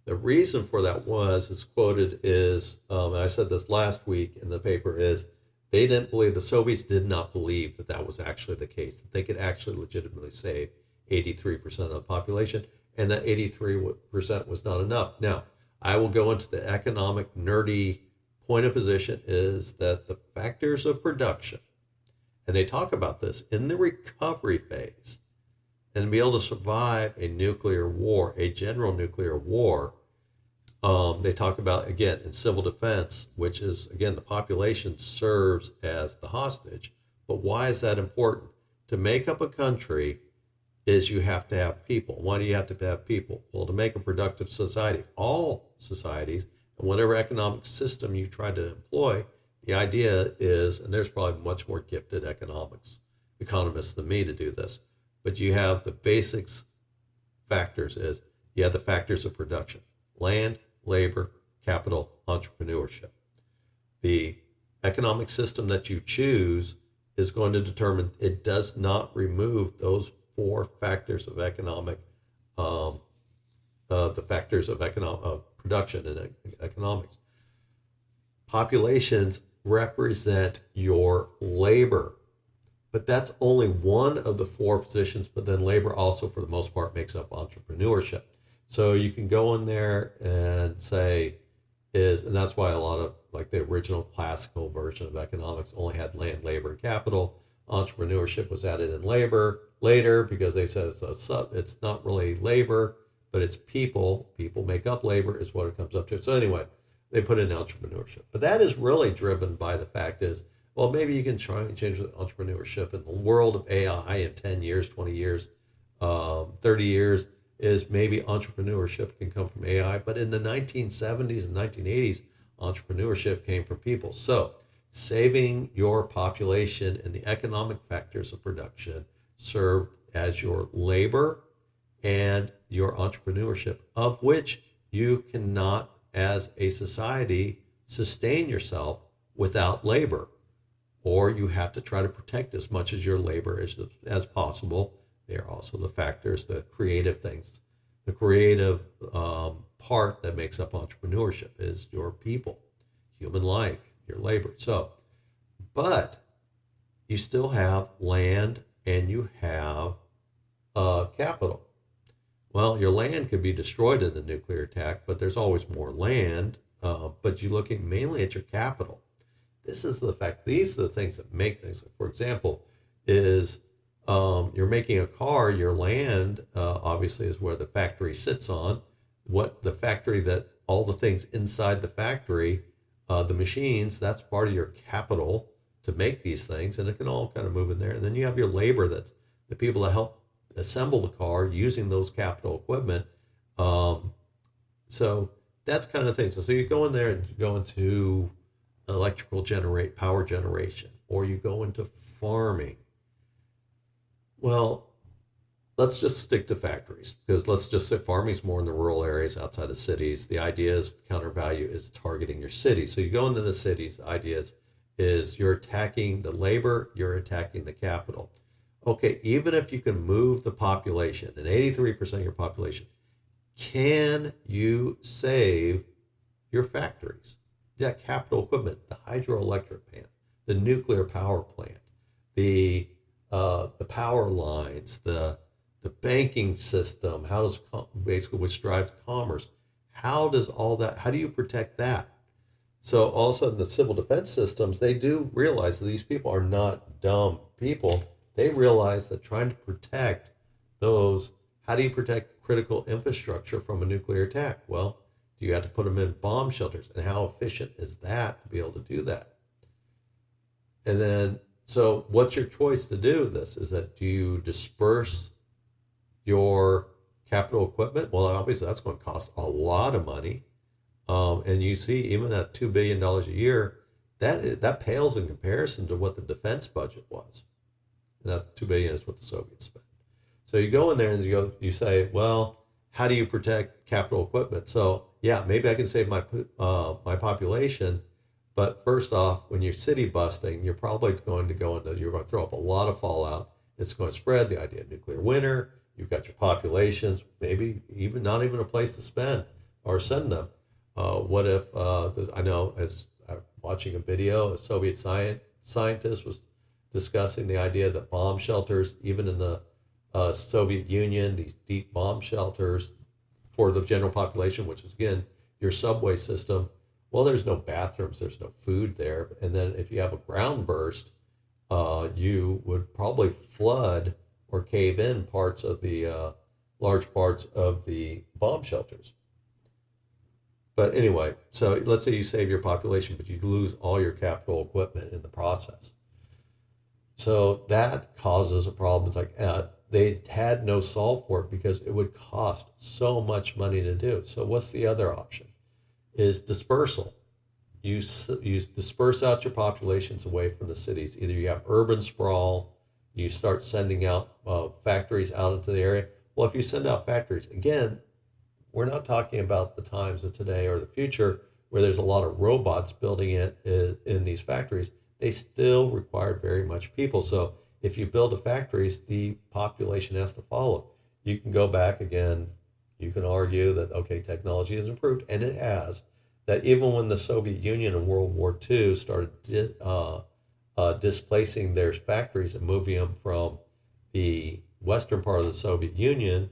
The reason for that is quoted is, and I said this last week in the paper, is the Soviets did not believe that that was actually the case, that they could actually legitimately save 83% of the population, and that 83% was not enough. Now, I will go into the economic nerdy point of position, is that the factors of production And they talk about this in the recovery phase. And to be able to survive a nuclear war, a general nuclear war, they talk about, again, in civil defense, which is, again, the population serves as the hostage. But why is that important? To make up a country is you have to have people. Why do you have to have people? Well, to make a productive society, all societies, and whatever economic system you try to employ, the idea is, and there's probably much more gifted economists than me to do this, but you have the basics factors is you have the factors of production: land, labor, capital, entrepreneurship. The economic system that you choose is going to determine, it does not remove those four factors of economic, the factors of production and economics. Populations represent your labor, but that's only one of the four positions. But then labor also, for the most part, makes up entrepreneurship. So you can go in there and say and that's why a lot of, like, the original classical version of economics only had land, labor, and capital. Entrepreneurship was added in labor later because they said it's not really labor, but it's people. People make up labor is what it comes up to. So anyway, they put in entrepreneurship. But that is really driven by the fact is, well, maybe you can try and change the entrepreneurship in the world of AI in 10 years, 20 years, 30 years, is maybe entrepreneurship can come from AI. But in the 1970s and 1980s, entrepreneurship came from people. So saving your population and the economic factors of production served as your labor and your entrepreneurship, of which you cannot, as a society, sustain yourself without labor, or you have to try to protect as much as your labor as possible. They are also the factors, the creative things, the creative part that makes up entrepreneurship is your people, human life, your labor. So, but you still have land and you have capital. Well, your land could be destroyed in a nuclear attack, but there's always more land. But you're looking mainly at your capital. This is the fact. These are the things that make things. For example, is you're making a car. Your land obviously is where the factory sits on. What the factory, that all the things inside the factory, the machines, that's part of your capital to make these things, and it can all kind of move in there. And then you have your labor, that's the people that help assemble the car using those capital equipment. So that's kind of thing. So you go in there and you go into power generation, or you go into farming. Well, let's just stick to factories, because let's just say farming's more in the rural areas outside of cities. The idea is counter value is targeting your city. So you go into the cities, the idea is you're attacking the labor, you're attacking the capital. Okay, even if you can move the population, and 83% of your population, can you save your factories? That capital equipment, the hydroelectric plant, the nuclear power plant, the power lines, the banking system, basically which drives commerce. How does all that, how do you protect that? So all of a sudden the civil defense systems, they do realize that these people are not dumb people. They realize that trying to protect those, how do you protect critical infrastructure from a nuclear attack? Well, you have to put them in bomb shelters. And how efficient is that to be able to do that? And then, so what's your choice to do this? Is that, do you disperse your capital equipment? Well, obviously that's going to cost a lot of money. And you see, even at $2 billion a year, that pales in comparison to what the defense budget was. And that $2 billion is what the Soviets spent. So you go in there and you say, well, how do you protect capital equipment? So yeah, maybe I can save my population, but first off, when you're city busting, you're probably going to you're going to throw up a lot of fallout. It's going to spread the idea of nuclear winter. You've got your populations, maybe even not even a place to spend or send them. What if, I know, as I'm watching a video, a Soviet scientist was discussing the idea that bomb shelters, even in the Soviet Union, these deep bomb shelters for the general population, which is, again, your subway system. Well, there's no bathrooms, there's no food there. And then if you have a ground burst, you would probably flood or cave in parts of the large parts of the bomb shelters. But anyway, so let's say you save your population, but you lose all your capital equipment in the process. So that causes a problem. It's like they had no solve for it because it would cost so much money to do. So what's the other option? Is dispersal. You disperse out your populations away from the cities. Either you have urban sprawl, you start sending out factories out into the area. Well, if you send out factories, again, we're not talking about the times of today or the future where there's a lot of robots building it in these factories. They still require very much people. So if you build the factories, the population has to follow. You can go back again. You can argue that, okay, technology has improved, and it has. That even when the Soviet Union in World War II started displacing their factories and moving them from the western part of the Soviet Union,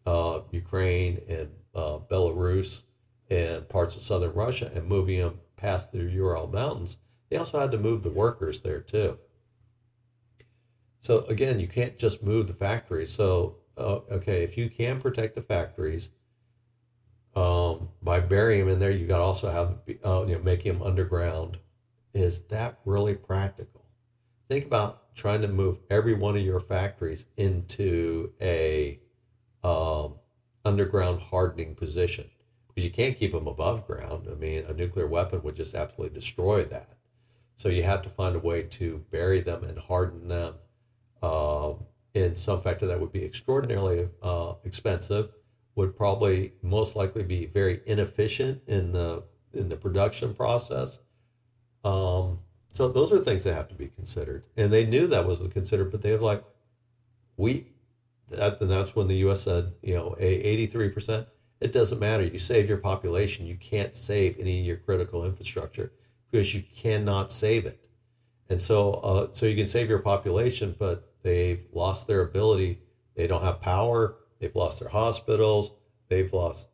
Ukraine and Belarus and parts of southern Russia, and moving them past the Ural Mountains, they also had to move the workers there too. So again, you can't just move the factories. So, okay, if you can protect the factories by burying them in there, you got to also have, making them underground. Is that really practical? Think about trying to move every one of your factories into a underground hardening position, because you can't keep them above ground. I mean, a nuclear weapon would just absolutely destroy that. So you have to find a way to bury them and harden them in some factor that would be extraordinarily expensive, would probably most likely be very inefficient in the production process. So those are things that have to be considered, and they knew that was considered, but they were like, and that's when the U.S. said, 83%. It doesn't matter. You save your population, you can't save any of your critical infrastructure because you cannot save it. And so you can save your population, but they've lost their ability. They don't have power. They've lost their hospitals. They've lost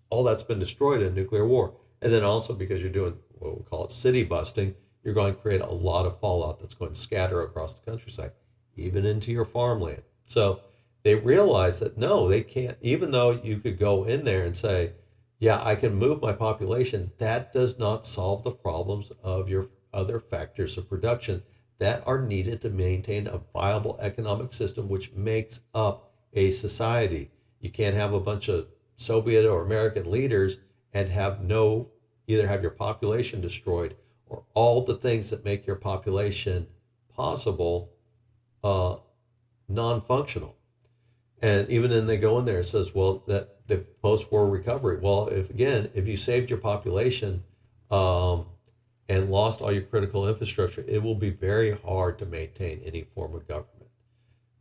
all that's been destroyed in nuclear war. And then also because you're doing what we call it city busting, you're going to create a lot of fallout that's going to scatter across the countryside, even into your farmland. So they realize that no, they can't, even though you could go in there and say, yeah, I can move my population, that does not solve the problems of your other factors of production that are needed to maintain a viable economic system which makes up a society. You can't have a bunch of Soviet or American leaders and either have your population destroyed or all the things that make your population possible non-functional. And even then they go in there and says, well, that the post-war recovery. Well, if you saved your population and lost all your critical infrastructure, it will be very hard to maintain any form of government.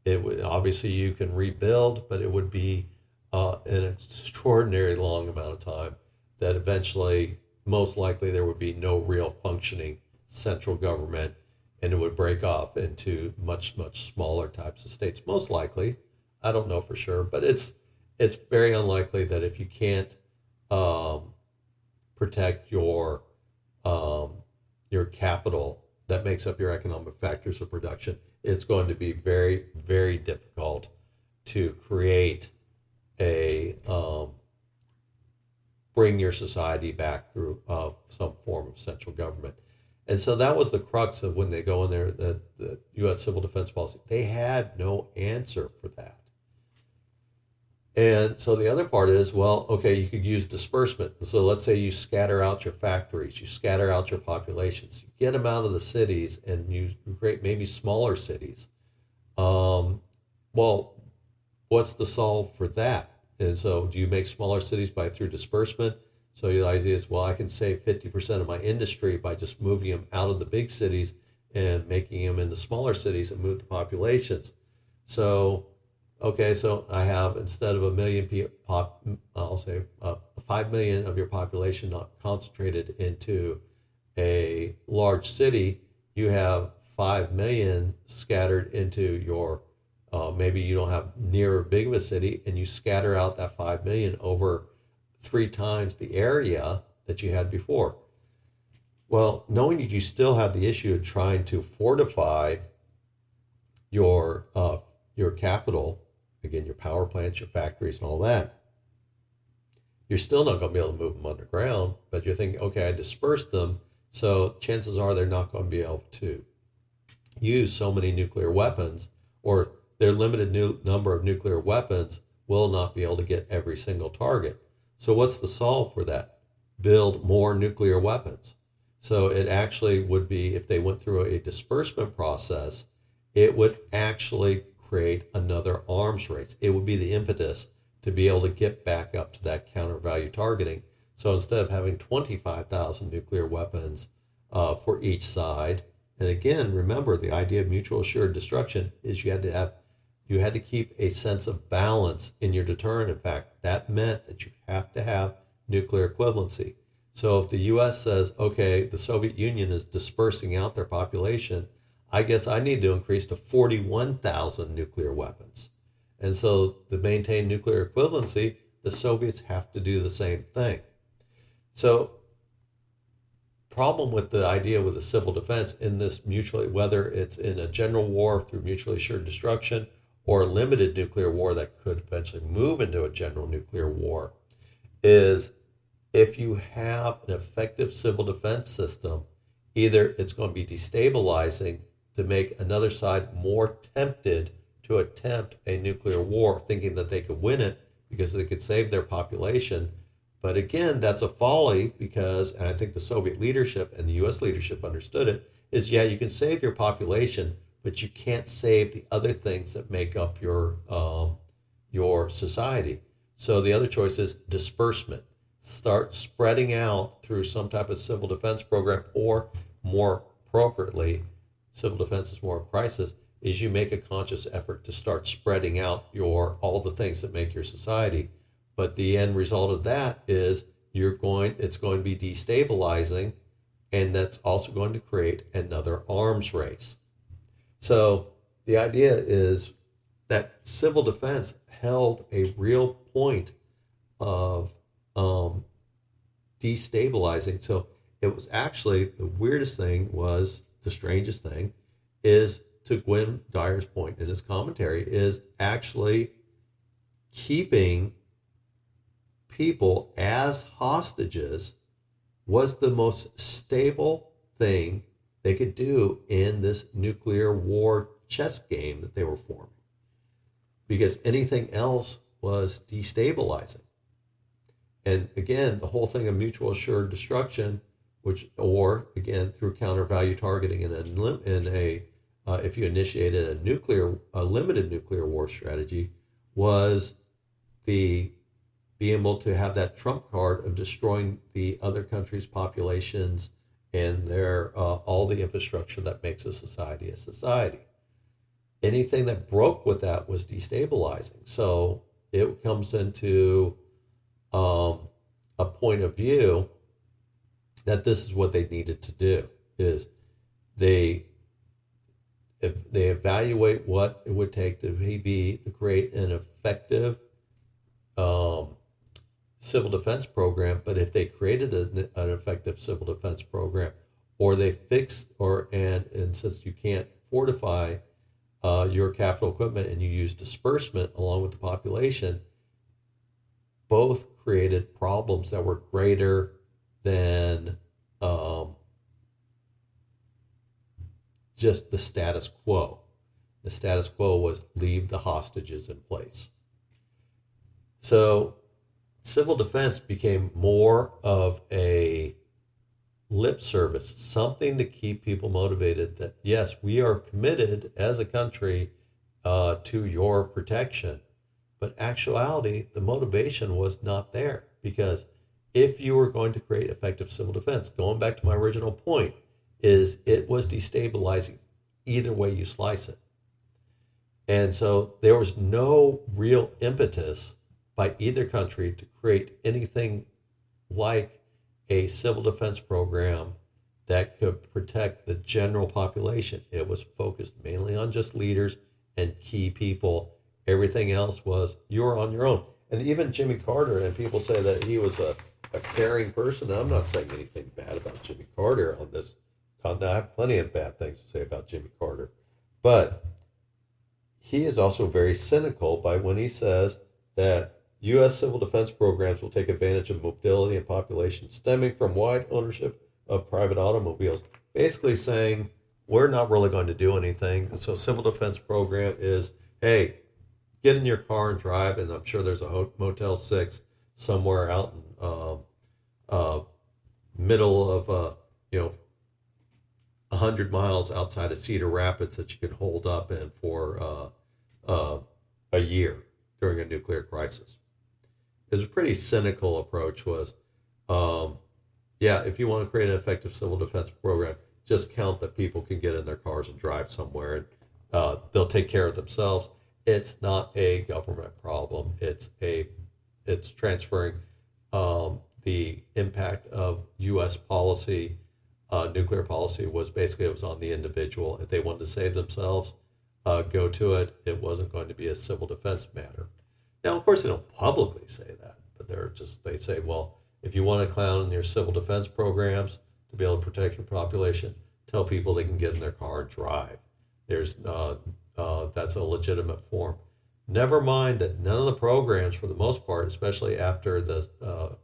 It would, obviously you can rebuild, but it would be an extraordinary long amount of time that eventually, most likely, there would be no real functioning central government, and it would break off into much, much smaller types of states. Most likely, I don't know for sure, but it's very unlikely that if you can't protect your capital that makes up your economic factors of production, it's going to be very, very difficult to create bring your society back through some form of central government. And so that was the crux of when they go in there, the U.S. Civil Defense Policy. They had no answer for that. And so the other part is, well, okay, you could use disbursement. So let's say you scatter out your factories, you scatter out your populations, you get them out of the cities, and you create maybe smaller cities. Well, what's the solve for that? And so do you make smaller cities through disbursement? So the idea is, well, I can save 50% of my industry by just moving them out of the big cities and making them into smaller cities and move the populations. So, okay, so I have, instead of 1 million people, I'll say 5 million of your population not concentrated into a large city, you have 5 million scattered into your, maybe you don't have near big of a city, and you scatter out that 5 million over 3 times the area that you had before. Well, knowing that you still have the issue of trying to fortify your capital, again, your power plants, your factories, and all that, you're still not going to be able to move them underground. But you're thinking, okay, I dispersed them, so chances are they're not going to be able to use so many nuclear weapons, or their limited number of nuclear weapons will not be able to get every single target. So what's the solve for that? Build more nuclear weapons. So it actually would be, if they went through a disbursement process, it would actually create another arms race. It would be the impetus to be able to get back up to that counter value targeting. So instead of having 25,000 nuclear weapons for each side, and again, remember, the idea of mutual assured destruction is you had to keep a sense of balance in your deterrent. In fact, that meant that you have to have nuclear equivalency. So if the U.S. says, okay, the Soviet Union is dispersing out their population, I guess I need to increase to 41,000 nuclear weapons. And so to maintain nuclear equivalency, the Soviets have to do the same thing. So problem with the idea with the civil defense in this mutually, whether it's in a general war through mutually assured destruction or a limited nuclear war that could eventually move into a general nuclear war, is if you have an effective civil defense system, either it's going to be destabilizing to make another side more tempted to attempt a nuclear war, thinking that they could win it because they could save their population. But again, that's a folly, because, and I think the Soviet leadership and the U.S. leadership understood it, is yeah, you can save your population, but you can't save the other things that make up your society. So the other choice is disbursement. Start spreading out through some type of civil defense program, or more appropriately, civil defense is more of a crisis, is you make a conscious effort to start spreading out all the things that make your society. But the end result of that is it's going to be destabilizing, and that's also going to create another arms race. So the idea is that civil defense held a real point of destabilizing. So it was actually, the weirdest thing was, the strangest thing is, to Gwen Dyer's point in his commentary, is actually keeping people as hostages was the most stable thing they could do in this nuclear war chess game that they were forming, because anything else was destabilizing. And again, the whole thing of mutual assured destruction, or again through counter value targeting if you initiated a limited nuclear war strategy, was being able to have that trump card of destroying the other country's populations and their all the infrastructure that makes a society a society. Anything that broke with that was destabilizing. So it comes into a point of view that this is what they needed to do, is they evaluate what it would take to create an effective civil defense program. But if they created an effective civil defense program, or they fixed, and since you can't fortify your capital equipment and you use disbursement along with the population, both created problems that were greater than just the status quo. The status quo was leave the hostages in place. So civil defense became more of a lip service, something to keep people motivated that, yes, we are committed as a country to your protection. But actuality, the motivation was not there, because if you were going to create effective civil defense, going back to my original point, is it was destabilizing either way you slice it. And so there was no real impetus by either country to create anything like a civil defense program that could protect the general population. It was focused mainly on just leaders and key people. Everything else was, you're on your own. And even Jimmy Carter, and people say that he was a caring person. I'm not saying anything bad about Jimmy Carter on this. I have plenty of bad things to say about Jimmy Carter. But he is also very cynical by when he says that U.S. civil defense programs will take advantage of mobility and population stemming from wide ownership of private automobiles. Basically saying, we're not really going to do anything. And so civil defense program is, hey, get in your car and drive. And I'm sure there's a Motel 6 somewhere out in middle of, 100 miles outside of Cedar Rapids that you can hold up in for a year during a nuclear crisis. His pretty cynical approach was, if you want to create an effective civil defense program, just count that people can get in their cars and drive somewhere, and they'll take care of themselves. It's not a government problem. It's transferring the impact of U.S. policy. Nuclear policy was basically, it was on the individual. If they wanted to save themselves, go to it. It wasn't going to be a civil defense matter. Now, of course, they don't publicly say that, but they say, well, if you want to clown your civil defense programs to be able to protect your population, tell people they can get in their car and drive. There's that's a legitimate form. Never mind that none of the programs, for the most part, especially after the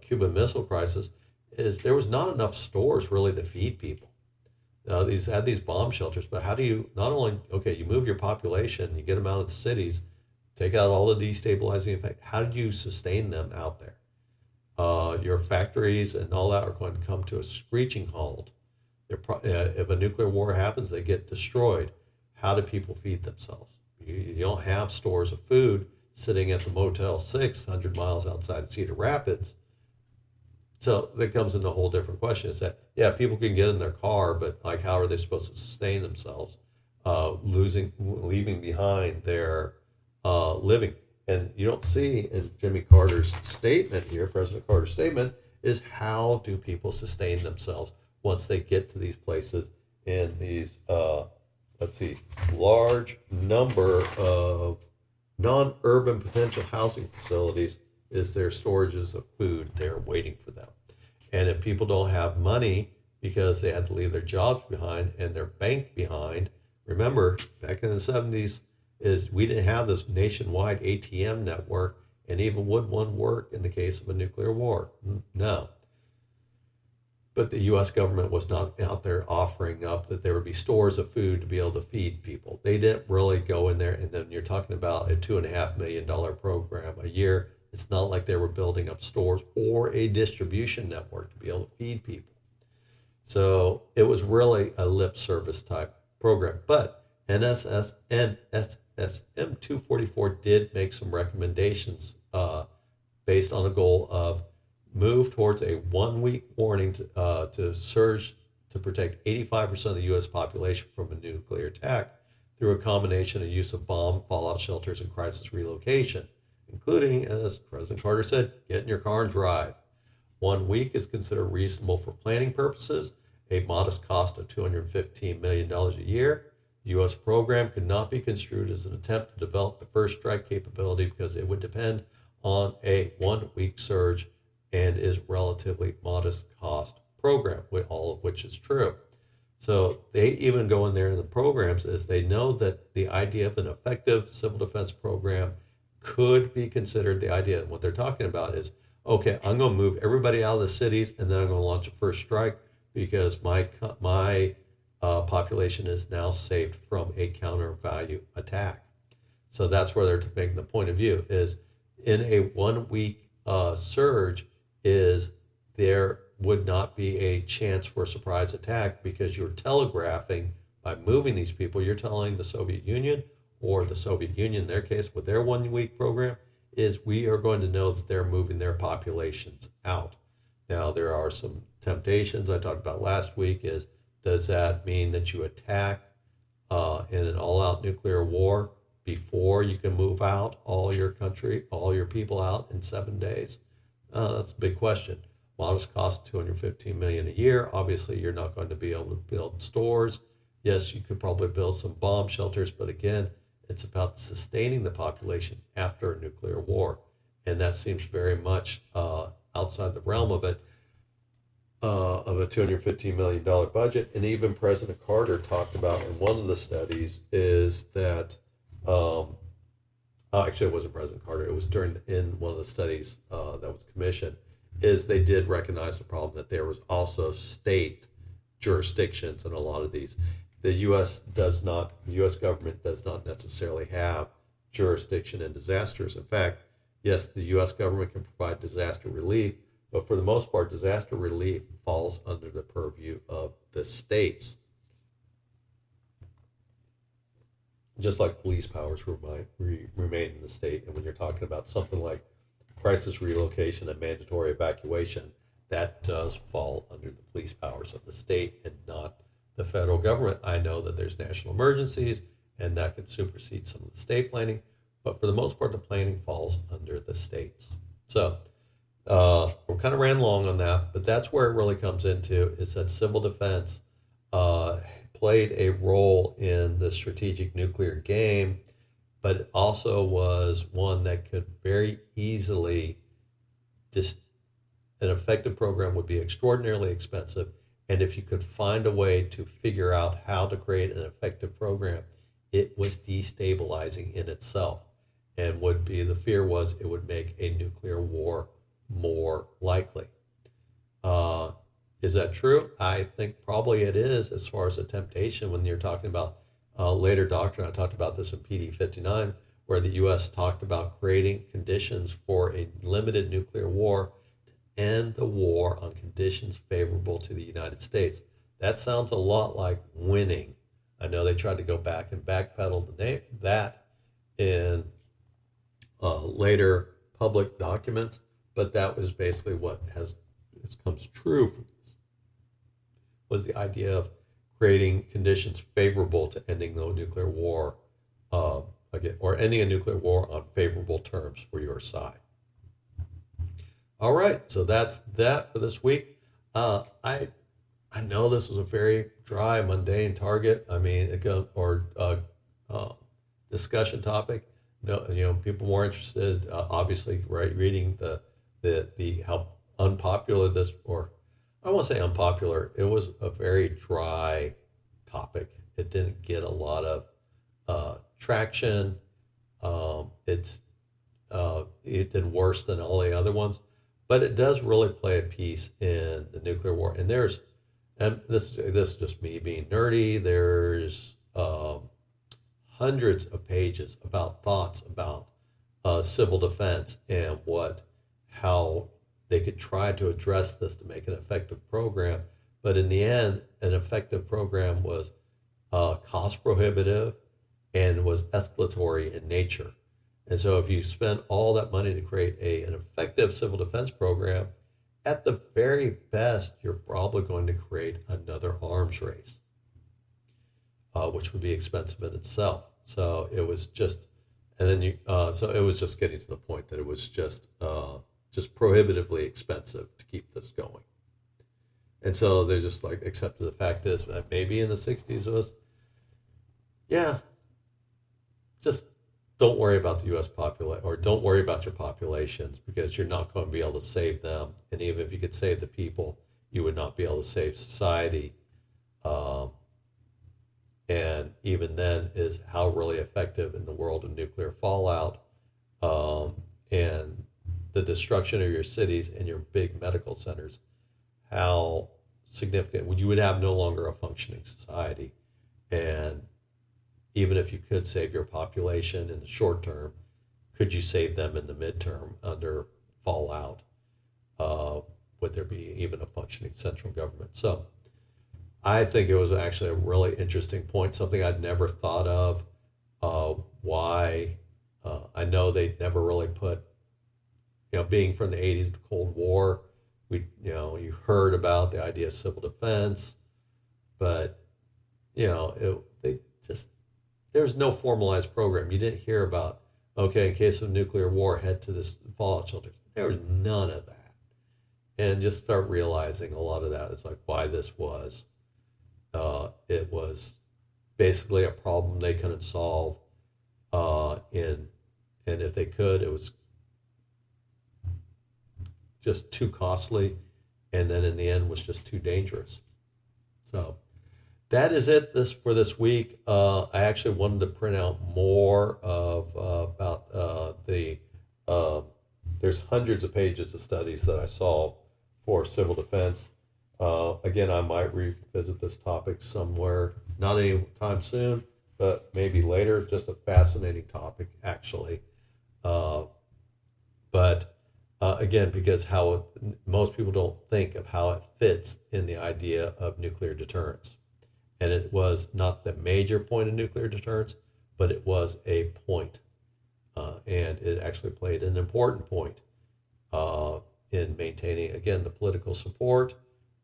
Cuban Missile Crisis, is there was not enough stores really to feed people. These bomb shelters, but how do you not only, you move your population, you get them out of the cities, take out all the destabilizing effect. How do you sustain them out there? Your factories and all that are going to come to a screeching halt. If a nuclear war happens, they get destroyed. How do people feed themselves? You don't have stores of food sitting at the Motel 6, 100 miles outside of Cedar Rapids. So that comes into a whole different question. Is that, people can get in their car, but how are they supposed to sustain themselves, leaving behind their living? And you don't see in Jimmy Carter's statement here, President Carter's statement, is how do people sustain themselves once they get to these places in these, large number of non-urban potential housing facilities. Is there storages of food there waiting for them? And if people don't have money because they had to leave their jobs behind and their bank behind, remember, back in the 70s, we didn't have this nationwide ATM network, and even would one work in the case of a nuclear war? No. But the U.S. government was not out there offering up that there would be stores of food to be able to feed people. They didn't really go in there, and then you're talking about a $2.5 million program a year. It's not like they were building up stores or a distribution network to be able to feed people. So it was really a lip service type program. But NSSM 244 did make some recommendations based on a goal of move towards a 1 week warning to surge to protect 85% of the U.S. population from a nuclear attack through a combination of use of bomb fallout shelters and crisis relocation, including, as President Carter said, get in your car and drive. 1 week is considered reasonable for planning purposes, a modest cost of $215 million a year. The U.S. program could not be construed as an attempt to develop the first strike capability because it would depend on a 1 week surge and is relatively modest cost program, all of which is true. So they even go in there in the programs as they know that the idea of an effective civil defense program could be considered the idea. And what they're talking about is, okay, I'm going to move everybody out of the cities and then I'm going to launch a first strike because my population is now saved from a counter value attack. So that's where they're making the point of view is in a 1 week surge is there would not be a chance for a surprise attack because you're telegraphing by moving these people. You're telling the Soviet Union or the Soviet Union, in their case, with their 1 week program, is we are going to know that they're moving their populations out. Now, there are some temptations I talked about last week is, does that mean that you attack in an all-out nuclear war before you can move out all your country, all your people out in 7 days? That's a big question. Modest cost, $215 million a year. Obviously, you're not going to be able to build stores. Yes, you could probably build some bomb shelters, but again, it's about sustaining the population after a nuclear war. And that seems very much outside the realm of it, of a $215 million budget. And even President Carter talked about in one of the studies is that, actually it wasn't President Carter, it was in one of the studies that was commissioned, is they did recognize the problem that there was also state jurisdictions in a lot of these. The U.S. government does not necessarily have jurisdiction in disasters. In fact, yes, the U.S. government can provide disaster relief, but for the most part, disaster relief falls under the purview of the states. Just like police powers remain in the state. And when you're talking about something like crisis relocation and mandatory evacuation, that does fall under the police powers of the state and not the federal government. I know that there's national emergencies and that could supersede some of the state planning, but for the most part, the planning falls under the states. So we kind of ran long on that, but that's where it really comes into, is that civil defense played a role in the strategic nuclear game, but it also was one that could very easily an effective program would be extraordinarily expensive. And if you could find a way to figure out how to create an effective program, it was destabilizing in itself. And the fear was it would make a nuclear war more likely. Is that true? I think probably it is, as far as a temptation when you're talking about later doctrine. I talked about this in PD 59, where the U.S. talked about creating conditions for a limited nuclear war to end the war on conditions favorable to the United States. That sounds a lot like winning. I know they tried to go back and backpedal that in later public documents, but that was basically what comes true from this, was the idea of creating conditions favorable to ending the nuclear war, or ending a nuclear war on favorable terms for your side. All right, so that's that for this week. I know this was a very dry, mundane target. I mean, discussion topic. No, people more interested, obviously, right? Reading the how unpopular this, or I won't say unpopular. It was a very dry topic. It didn't get a lot of traction. It did worse than all the other ones, but it does really play a piece in the nuclear war. And this is just me being nerdy. There's hundreds of pages about thoughts about civil defense and how they could try to address this to make an effective program. But in the end, an effective program was cost prohibitive and was escalatory in nature. And so if you spend all that money to create an effective civil defense program, at the very best, you're probably going to create another arms race, which would be expensive in itself. So it was just, so it was just getting to the point that it was just prohibitively expensive to keep this going. And so they just accepted the fact that maybe in the 60s it was, just don't worry about the U.S. population, or don't worry about your populations, because you're not going to be able to save them. And even if you could save the people, you would not be able to save society. And even then, is how really effective in the world of nuclear fallout and the destruction of your cities and your big medical centers, how significant you would have no longer a functioning society. And even if you could save your population in the short term, could you save them in the midterm under fallout? Would there be even a functioning central government? So I think it was actually a really interesting point, something I'd never thought of. Why? I know they never really put, being from the 80s, the Cold War, you heard about the idea of civil defense, but, there was no formalized program. You didn't hear about, okay, in case of nuclear war, head to this fallout shelter. There was none of that. And just start realizing a lot of that is why this was. It was basically a problem they couldn't solve. And if they could, it was just too costly, and then in the end was just too dangerous. So that is it for this week. I actually wanted to print out more of about there's hundreds of pages of studies that I saw for civil defense. Again, I might revisit this topic somewhere, not anytime soon, but maybe later. Just a fascinating topic, actually. But again, because most people don't think of how it fits in the idea of nuclear deterrence. And it was not the major point of nuclear deterrence, but it was a point. And it actually played an important point in maintaining, again, the political support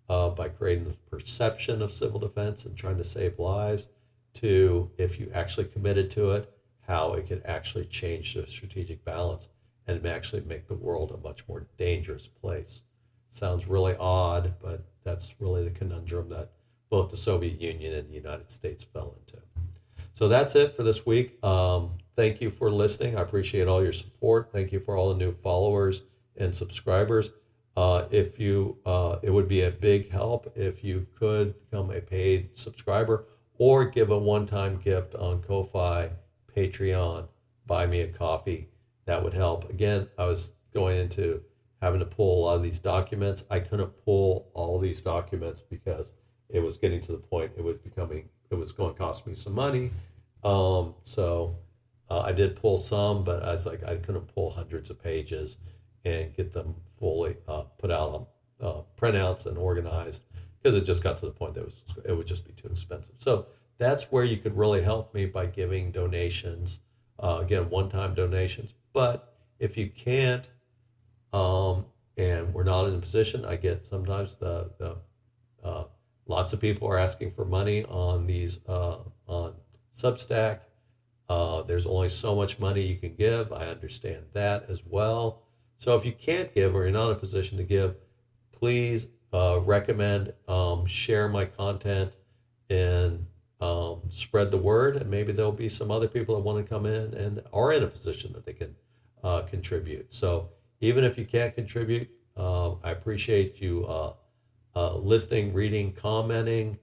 by creating the perception of civil defense and trying to save lives, to, if you actually committed to it, how it could actually change the strategic balance and actually make the world a much more dangerous place. Sounds really odd, but that's really the conundrum that both the Soviet Union and the United States fell into. So that's it for this week. Thank you for listening. I appreciate all your support. Thank you for all the new followers and subscribers. It would be a big help if you could become a paid subscriber or give a one-time gift on Ko-Fi, Patreon, Buy Me a Coffee. That would help. Again, I was going into having to pull a lot of these documents. I couldn't pull all these documents because it was getting to the point it was going to cost me some money. So I did pull some, but I was like, I couldn't pull hundreds of pages and get them fully put out on printouts and organized, because it just got to the point that it would just be too expensive. So that's where you could really help me, by giving donations, again, one-time donations. But if you can't, and we're not in a position, I get sometimes lots of people are asking for money on these on Substack. There's only so much money you can give. I understand that as well. So if you can't give, or you're not in a position to give, please recommend, share my content, and spread the word. And maybe there'll be some other people that want to come in and are in a position that they can contribute. So even if you can't contribute, I appreciate you listening, reading, commenting.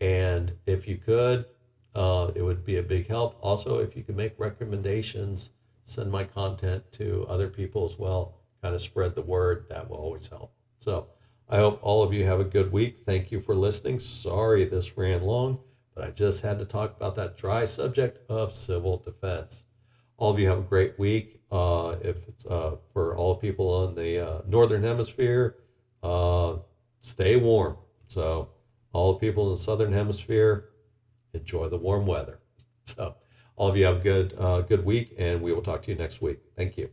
And if you could, it would be a big help. Also, if you could make recommendations, send my content to other people as well, kind of spread the word, that will always help. So I hope all of you have a good week. Thank you for listening. Sorry this ran long, but I just had to talk about that dry subject of civil defense. All of you have a great week. If it's for all people in the Northern Hemisphere, stay warm. So all the people in the Southern Hemisphere, enjoy the warm weather. So all of you have a good week, and we will talk to you next week. Thank you.